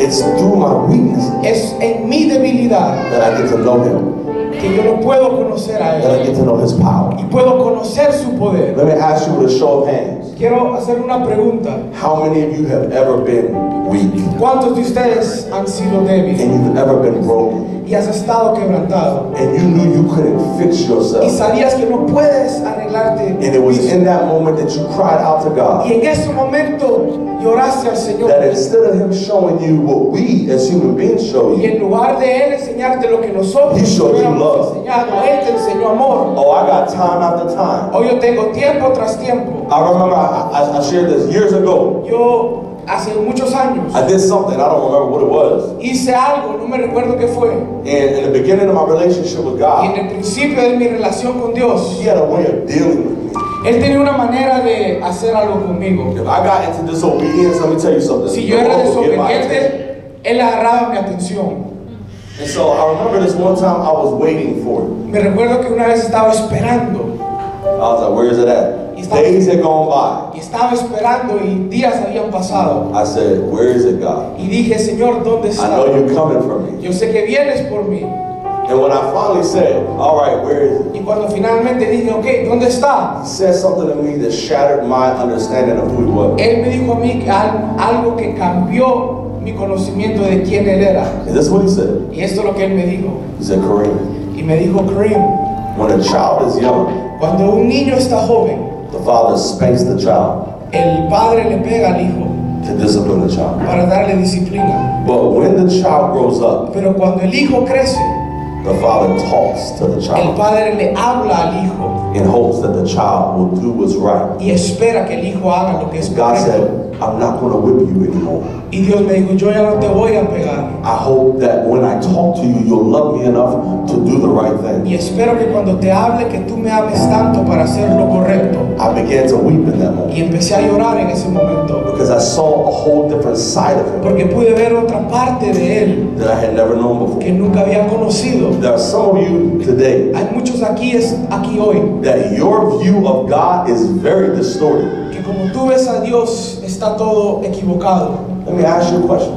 It's through my weakness
Es en mi debilidad
that I get to know him,
que yo lo puedo conocer a
that I
Él
get to know his power.
y puedo conocer su poder.
Let me ask you with a show of hands.
Quiero hacer una pregunta.
How many of you have ever been weak
¿Cuántos de ustedes han sido débiles
and you've ever been broken
y has estado quebrantado
and you knew you couldn't fix
y
yourself?
sabías que no puedes arreglarte
And it was in that moment that you cried out to
y
God,
en ese momento lloraste al Señor
that instead of him showing you what we as human beings show
y
you,
en lugar de Él enseñarte lo que nosotros
He showed you
hubiéramos
love.
enseñado, Él te enseñó amor.
oh, I got time after time.
Hoy yo tengo tiempo tras tiempo.
I remember I shared this years ago.
Yo hace muchos años
I did something, I don't remember what it was.
hice algo, no me recuerdo qué fue.
And in the beginning of my relationship with
Y en
God,
el principio de mi relación con Dios,
He had a way of dealing with me.
Él tenía una manera de hacer algo conmigo.
If I got into disobedience, let me tell you something.
Si yo
The
era
Lord will get my attention.
desobediente, Él agarraba mi atención.
And so I remember this one time I was waiting for it.
Me recuerdo que una vez estaba esperando
I was like, where is it at? Days had gone by.
y estaba esperando y días habían pasado.
I said, where is it, God?
Y dije, Señor, ¿dónde
I
está?
know you're coming for me.
Yo sé que vienes por mí.
And when I finally said, all right, where is it?
Y cuando finalmente dije, ok, ¿dónde está?
He said something to me that shattered my understanding of who he was.
Él me dijo a mí que algo que cambió mi conocimiento de quién Él era.
And this is what he said.
Y esto es lo que Él me dijo.
He said, Kareem,
Y Y me dijo, Kareem,
when a child is young,
cuando un niño está joven,
the father spanks the child
el padre le pega al hijo
to discipline the child.
para darle disciplina.
But when the child grows up,
Pero cuando el hijo crece,
the father talks to the
el
child
padre le habla al hijo
in hopes that the child will do what's right.
y espera que el hijo haga lo que es
God
correcto.
said, I'm not going to whip you anymore.
Y Dios me dijo, yo ya no te voy a pegar.
I hope that when I talk to you, you'll love me enough to do the right thing.
Y espero que cuando te hable, que tú me ames tanto para hacer lo correcto.
I began to weep in that moment
Y empecé a llorar en ese momento,
because I saw a whole different side of him
porque pude ver otra parte de él
that I had never known before.
que nunca había conocido.
There are some of you today
Hay muchos aquí hoy
that your view of God is very distorted.
que como tú ves a Dios está todo equivocado.
Let me ask you a question.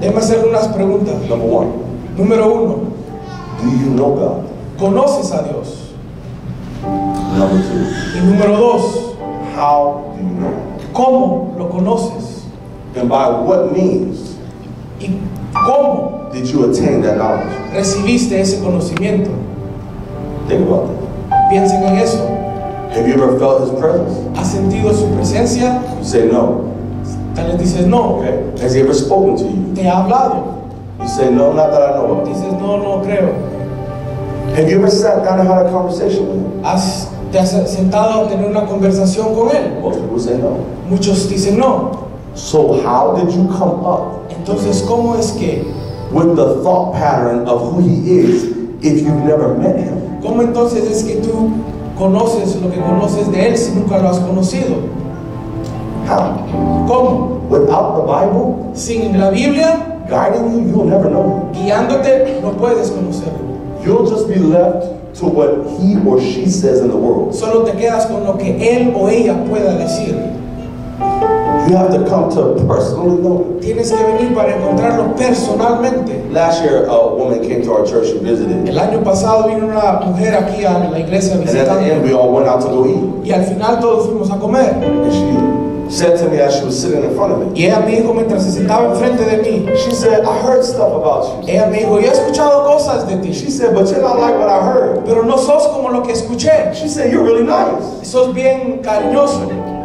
Déjame hacerle unas preguntas.
Number one,
Número uno,
do you know God?
¿conoces a Dios?
Number two,
Y número dos,
how do you know?
¿cómo lo conoces?
And by what means
¿Y cómo
did you attain that knowledge?
recibiste ese conocimiento?
Think about that.
Piensen en eso.
Have you ever felt His presence?
¿Has sentido su presencia?
You say no.
Tal vez dices no.
Okay. Has He ever spoken to you?
¿Te ha hablado?
You say no, not that I know of.
Dices no, no creo.
Have you ever sat down and had a conversation with Him?
¿Te has sentado a tener una conversación con Él?
Most people say no.
Muchos dicen no.
So how did you come up
Entonces, ¿cómo es que?
with the thought pattern of who He is if you've never met Him?
¿Cómo entonces es que tú conoces lo que conoces de Él si nunca lo has conocido?
How?
¿Cómo?
Without the Bible
Sin la Biblia
guiding you, you'll never know Him.
guiándote, no puedes conocerlo.
You'll just be left to what he or she says in the world.
Solo te quedas con lo que él o ella pueda decir.
You have to come to personally know Him.
Tienes que venir para encontrarlo personalmente.
Last year, a woman came to our church and visited.
El año pasado vino una mujer aquí a la iglesia
And at the end,
visitando
we all went out to go eat.
y al final todos fuimos a comer.
And she said to me as she was sitting in front of me,
Y ella me dijo mientras se sentaba enfrente de mí,
she said, I heard stuff about you.
ella me dijo, yo he escuchado cosas de ti,
She said, but you're not like what I heard.
pero no sos como lo que escuché.
She said, you're really nice.
Sos bien cariñoso.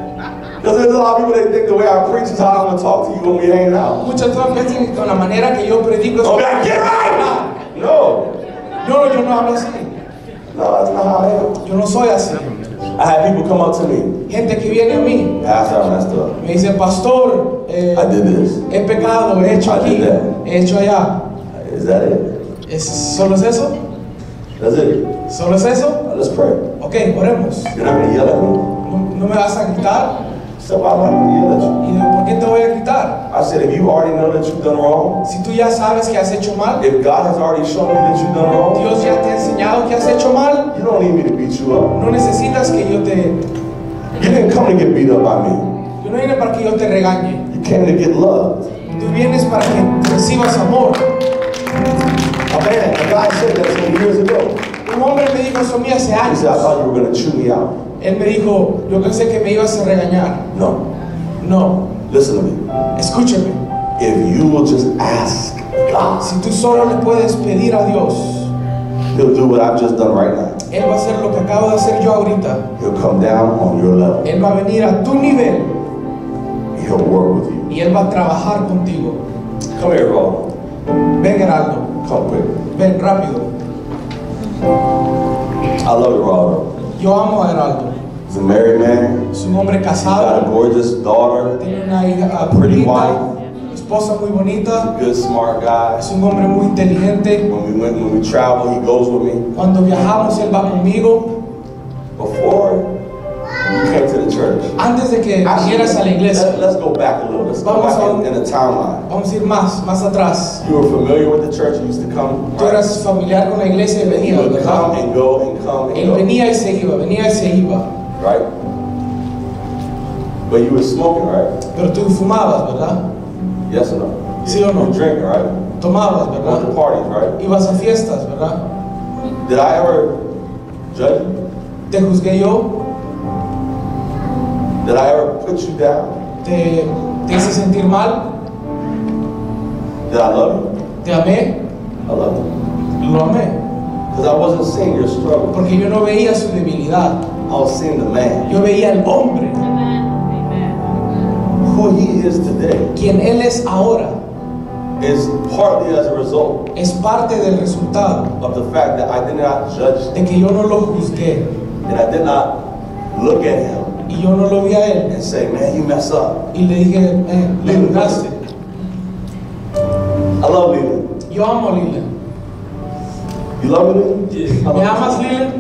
Because there's a lot of people that think the way I preach is how I'm going to talk to you when we hang out.
Muchas veces piensan que con la manera que yo predico es
Oh, God, get right! No.
yo no hablo así.
No, that's not how I am.
Yo no soy así.
I had people come up to me.
Gente que viene a mí
Pastor, I messed up.
me dice, pastor,
I did this.
he pecado, he hecho
I
aquí,
did that.
he hecho allá.
Is that it?
¿Solo es eso?
That's it.
¿Solo es eso?
Let's pray.
Ok, oremos.
You're not going to yell at me?
¿No me vas a gritar?
So I'm not going to yell at you.
¿Y por qué te voy a gritar?
I said, if you already know that you've done wrong,
Si tú ya sabes que has hecho mal,
if God has already shown you that you've done wrong,
Dios ya te ha enseñado que has hecho mal,
you don't need me to beat you up.
no necesitas que yo te...
You didn't come to get beat up by me.
Yo no vine para que yo te regañe.
You came to get loved.
Tú vienes para que recibas amor.
A man, a guy said that to me years ago.
Un hombre me dijo eso a mí hace
He
años.
said, I thought you were going to chew me out.
Él me dijo, yo pensé que me ibas a regañar.
No.
No,
Listen to me.
escúchame.
If you will just ask God,
Si tú solo le puedes pedir a Dios,
He'll do what I've just done right now.
Él va a hacer lo que acabo de hacer yo ahorita.
He'll come down on your level.
Él va a venir a tu nivel
He'll work with you.
y Él va a trabajar contigo.
Come here, Roll.
Ven, Geraldo.
Come quick.
Ven, rápido.
I love you, Roll.
Yo amo a Geraldo.
He's a married man.
Es un hombre
He's got a
casado.
gorgeous daughter.
Tiene una hija
Pretty
bonita, esposa muy bonita.
Good, smart guy.
Es un hombre muy inteligente.
When we travel, he goes with me.
Cuando viajamos, Él va conmigo.
Before you came to the church,
Antes de que vinieras a la iglesia,
let's go back a little. Let's go
Vamos
back
a-
in the timeline.
vamos a ir más atrás.
You were familiar with the church. You used to come.
Tú eras familiar con la iglesia y
He
venías,
would come
¿verdad?
and go and come and
Él
go.
venía y se iba, venía y se iba.
Right? But you were smoking, right?
Pero tú fumabas, ¿verdad?
Yes or no?
¿Sí o
You
no?
were drinking, right?
Tomabas,
Went to
¿verdad?
parties, right?
Ibas a fiestas, ¿verdad?
Did I ever judge you?
Te juzgué yo,
Did I ever put you down?
te hice sentir mal,
Did I love you?
te amé,
I love you.
lo amé.
Because I wasn't seeing your struggle.
Porque yo no veía su debilidad.
I was seeing the man.
Yo veía al hombre.
Who he is today
Quien él es ahora
is partly as a result
es parte del resultado
of the fact that I did not judge
de que yo no lo juzgué
and I did not look at him
y yo no lo vi a él
and say, man, you mess up.
y le dije, le juzgaste.
I love Leland.
Yo amo a Lila.
You love Leland?
¿Me amas, Lila?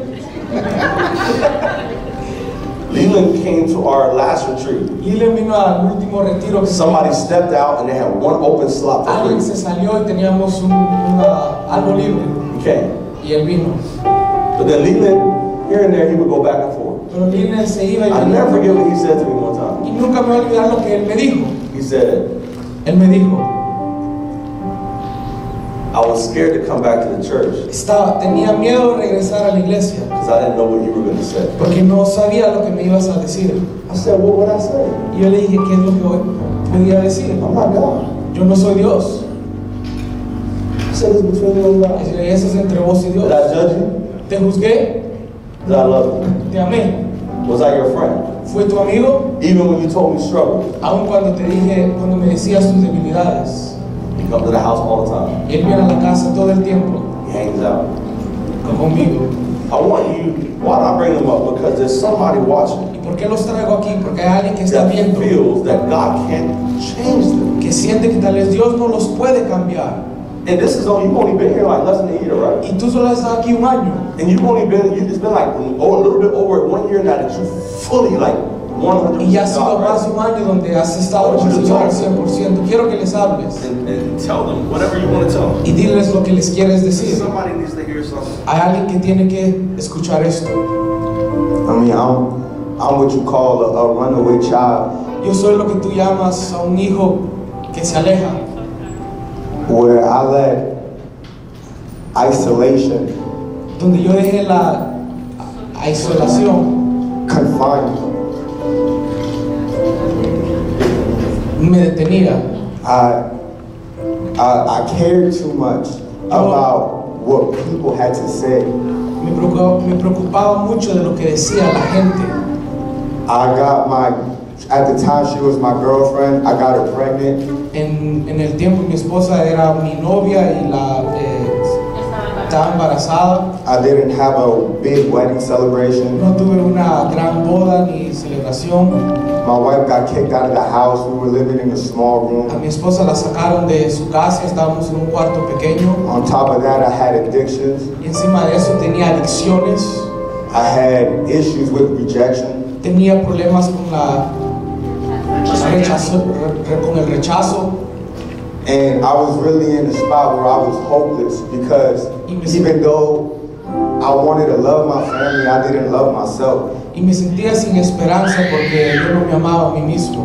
Leland came to our last retreat.
Lila vino al último retiro que
Somebody stepped out and they had one open slot for
alguien
free.
se salió y teníamos algo libre
He came.
y él vino.
But then Leland, here and there, he would go back and forth.
Pero Lila se iba y
I never forget what he said to me one time.
y nunca me voy a olvidar lo que él me dijo.
He said,
Él me dijo,
I was scared to come back to the church
tenía miedo de regresar a la iglesia
because I didn't know what you were going to say.
porque no sabía lo que me ibas a decir.
I said, what would I say?
Y yo le dije, ¿qué es lo que podía decir?
I'm not God.
Yo no soy Dios.
I said, it's between you and God.
Y eso es entre vos y Dios.
Did I judge you?
Te juzgué,
Did I love you?
te amé.
Was I your friend?
Fui tu amigo,
Even when you told me struggle,
aun cuando cuando me decías tus debilidades.
you come to the house all the time.
Él viene a la casa todo el tiempo
He hangs out.
conmigo.
I want you, why do I bring them up? Because there's somebody watching
¿Y por qué los traigo aquí? Porque hay alguien que está
that
viendo,
feels that God can't change them.
que siente que tal vez Dios no los puede cambiar.
And this is only, you've only been here like less than a year, right?
Y tú solo has estado aquí un año.
And you've only been, it's been like a little bit over 1 year now that you fully like 100%
Y ya ha sido
God,
más de
right?
un año donde has estado con el Señor al 100%. Quiero que les hables
And tell them whatever you want to tell them.
y diles lo que les quieres decir.
Somebody needs to hear something.
Hay alguien que tiene que escuchar esto.
I mean, I'm what you call a runaway child,
Yo soy lo que tú llamas a un hijo que se aleja,
where I let isolation
donde yo dejé la isolación,
confine me.
me detenía.
I cared too much about what people had to say.
Me preocupaba mucho de lo que decía la gente.
At the time she was my girlfriend, I got her pregnant.
En el tiempo mi esposa era mi novia y estaba embarazada.
I didn't have a big wedding celebration.
No tuve una gran boda ni celebración.
My wife got kicked out of the house. We were living in a small
A
room.
mi esposa la sacaron de su casa, estábamos en un cuarto pequeño.
On top of that, I had addictions.
Y encima de eso tenía adicciones,
I had issues with rejection.
tenía problemas con con el rechazo.
And I was really in a spot where I was hopeless because even though I wanted to love my family, I didn't love myself.
Y me sentía sin esperanza porque yo no me amaba a mí mismo.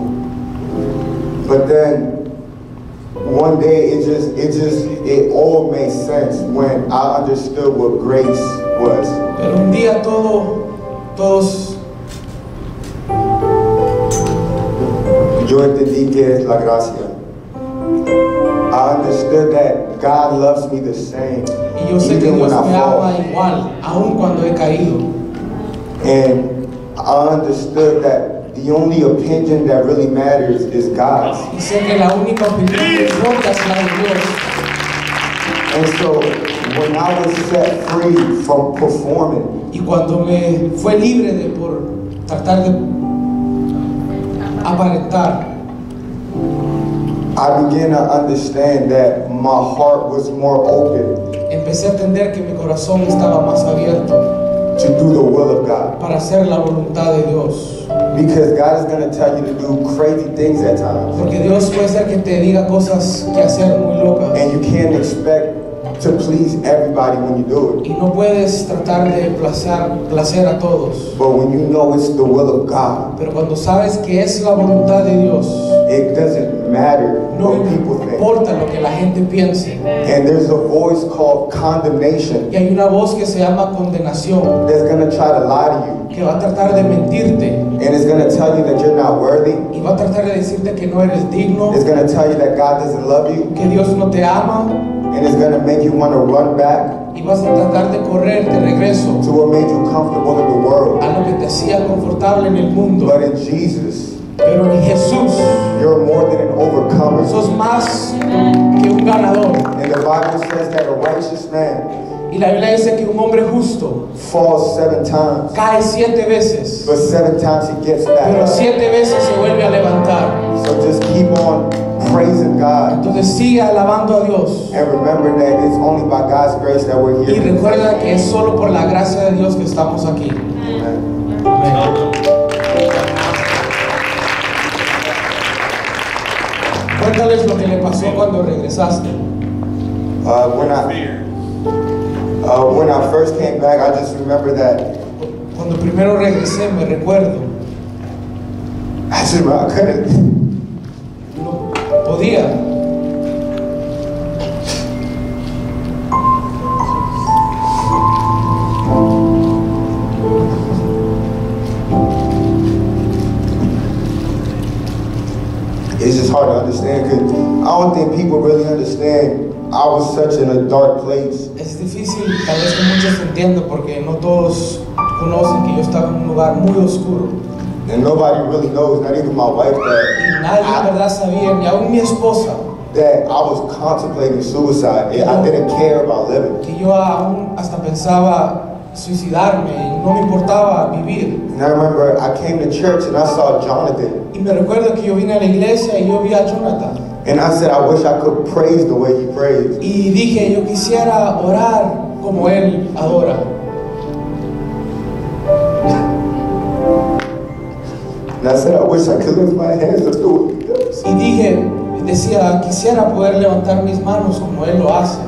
But then one day it all made sense when I understood what grace was.
Pero un día todos
Yo entendí que es la gracia. I understood that God loves me the same,
y yo sé que
even when
Dios
I
me ama
fall.
igual, aun cuando he caído.
And I understood that the only opinion that really matters is God's.
Y sé que la única opinión que importa es la de Dios.
And so when I was set free from performing,
Y cuando me fue libre por tratar de aparentar,
I began to understand that my heart was more open
empecé a entender que mi corazón estaba más abierto
to do the will of God.
para hacer la voluntad de Dios.
Because God is going to tell you to do crazy things at times.
Porque Dios puede ser que te diga cosas que hacer muy locas.
And you can't expect to please everybody when you do it.
Y no puedes tratar de placer a todos.
But when you know it's the will of God,
Pero cuando sabes que es la voluntad de Dios,
it doesn't matter
no
what people think.
importa lo que la gente piense.
And there's a voice called condemnation
Y hay una voz que se llama condenación,
that's going to try to lie to you.
que va a tratar de mentirte.
And it's going to tell you that you're not worthy.
Y va a tratar de decirte que no eres digno,
It's going to tell you that God doesn't love you.
que Dios no te ama.
And it's going to make you want to run back
y vas a tratar de correr de regreso
to what made you comfortable in the world.
a lo que te hacía confortable en el mundo.
But in Jesus,
Pero en Jesús
you're more than an overcomer.
sos más que un ganador.
And the Bible says that a righteous man
Y la Biblia dice que un hombre justo
falls 7 times,
cae 7 veces,
but 7 times he gets back
pero
up.
7 veces se vuelve a levantar.
So just keep on praising God.
Entonces sigue alabando a Dios.
And remember that it's only by God's grace that we're
Y
here.
recuerda que es solo por la gracia de Dios que estamos aquí.
Amen.
Amén. Cuéntales lo que le pasó cuando regresaste.
When I first came back, I just remember that
Cuando primero regresé, me recuerdo,
I couldn't.
no podía.
It's just hard to understand because I don't think people really understand. I was such in a dark place.
Es difícil, tal vez que muchos entiendan, porque no todos conocen que yo estaba en un lugar muy oscuro.
And nobody really knows, not even my wife,
Y nadie en verdad sabía, ni aún mi esposa,
that I was contemplating suicide. I didn't care about living.
que yo aún hasta pensaba suicidarme y no me importaba vivir.
And I remember I came to church and I saw Jonathan.
Y me recuerdo que yo vine a la iglesia y yo vi a Jonathan.
And I said, I wish I could praise the way he prays.
Y dije, yo quisiera orar como él adora.
And I said, I wish I could lift my hands up to what he does.
Y decía, quisiera poder levantar mis manos como él lo hace.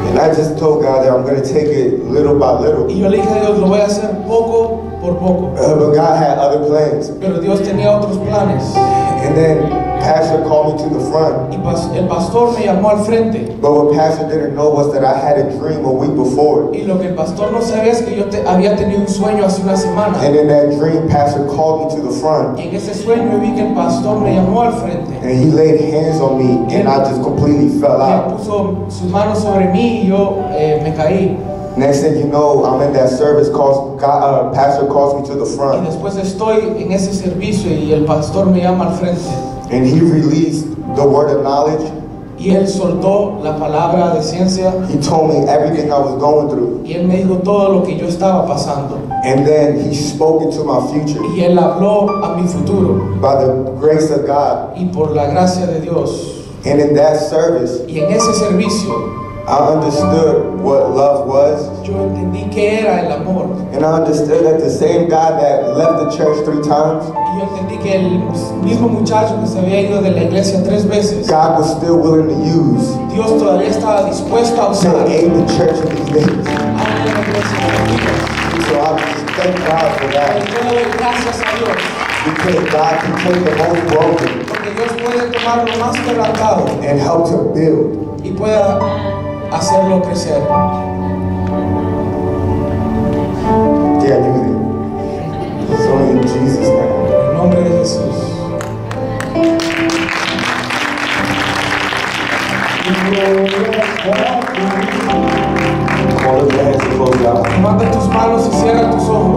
And I just told God that I'm going to take it little by little.
Y yo le dije a Dios, lo voy a hacer poco por poco.
But God had other plans.
Pero Dios tenía otros planes.
And then Pastor called me to the front.
Y el pastor me llamó al frente.
But what Pastor didn't know was that I had a dream a week before.
Y lo que el pastor no sabía es que yo había tenido un sueño hace una semana.
And in that dream, Pastor called me to the front.
Y en ese sueño vi que el pastor me llamó al frente.
And he laid hands on me and I just completely fell
Él
out.
puso sus manos sobre mí y yo me caí.
Next thing you know, I'm in that service, Pastor calls me to the
Y
front.
después estoy en ese servicio y el pastor me llama al frente.
And he released the word of knowledge.
Y él soltó la palabra de ciencia.
He told me everything I was going through.
Y él me dijo todo lo que yo estaba pasando.
And then he spoke into my future.
Y él habló a mi futuro.
By the grace of God.
Y por la gracia de Dios.
And in that service,
Y en ese servicio,
I understood what love was.
yo entendí qué era el amor.
And I understood that the same God that left the church 3 times,
Y yo entendí que el mismo muchacho que se había ido de la iglesia 3 veces,
God was still willing to use
Dios todavía estaba dispuesto a usar
to aid the church in these days.
a la iglesia en los días.
So I just thank God for
Y
that.
yo le doy gracias a Dios,
Because God can take the most broken
porque Dios puede tomar lo más quebrantado
and help to build.
y pueda hacerlo crecer.
Yeah, you did. So in Jesus' name.
En el nombre de Jesús.
Call the hands to close out.
Levanta tus manos y cierra tus ojos.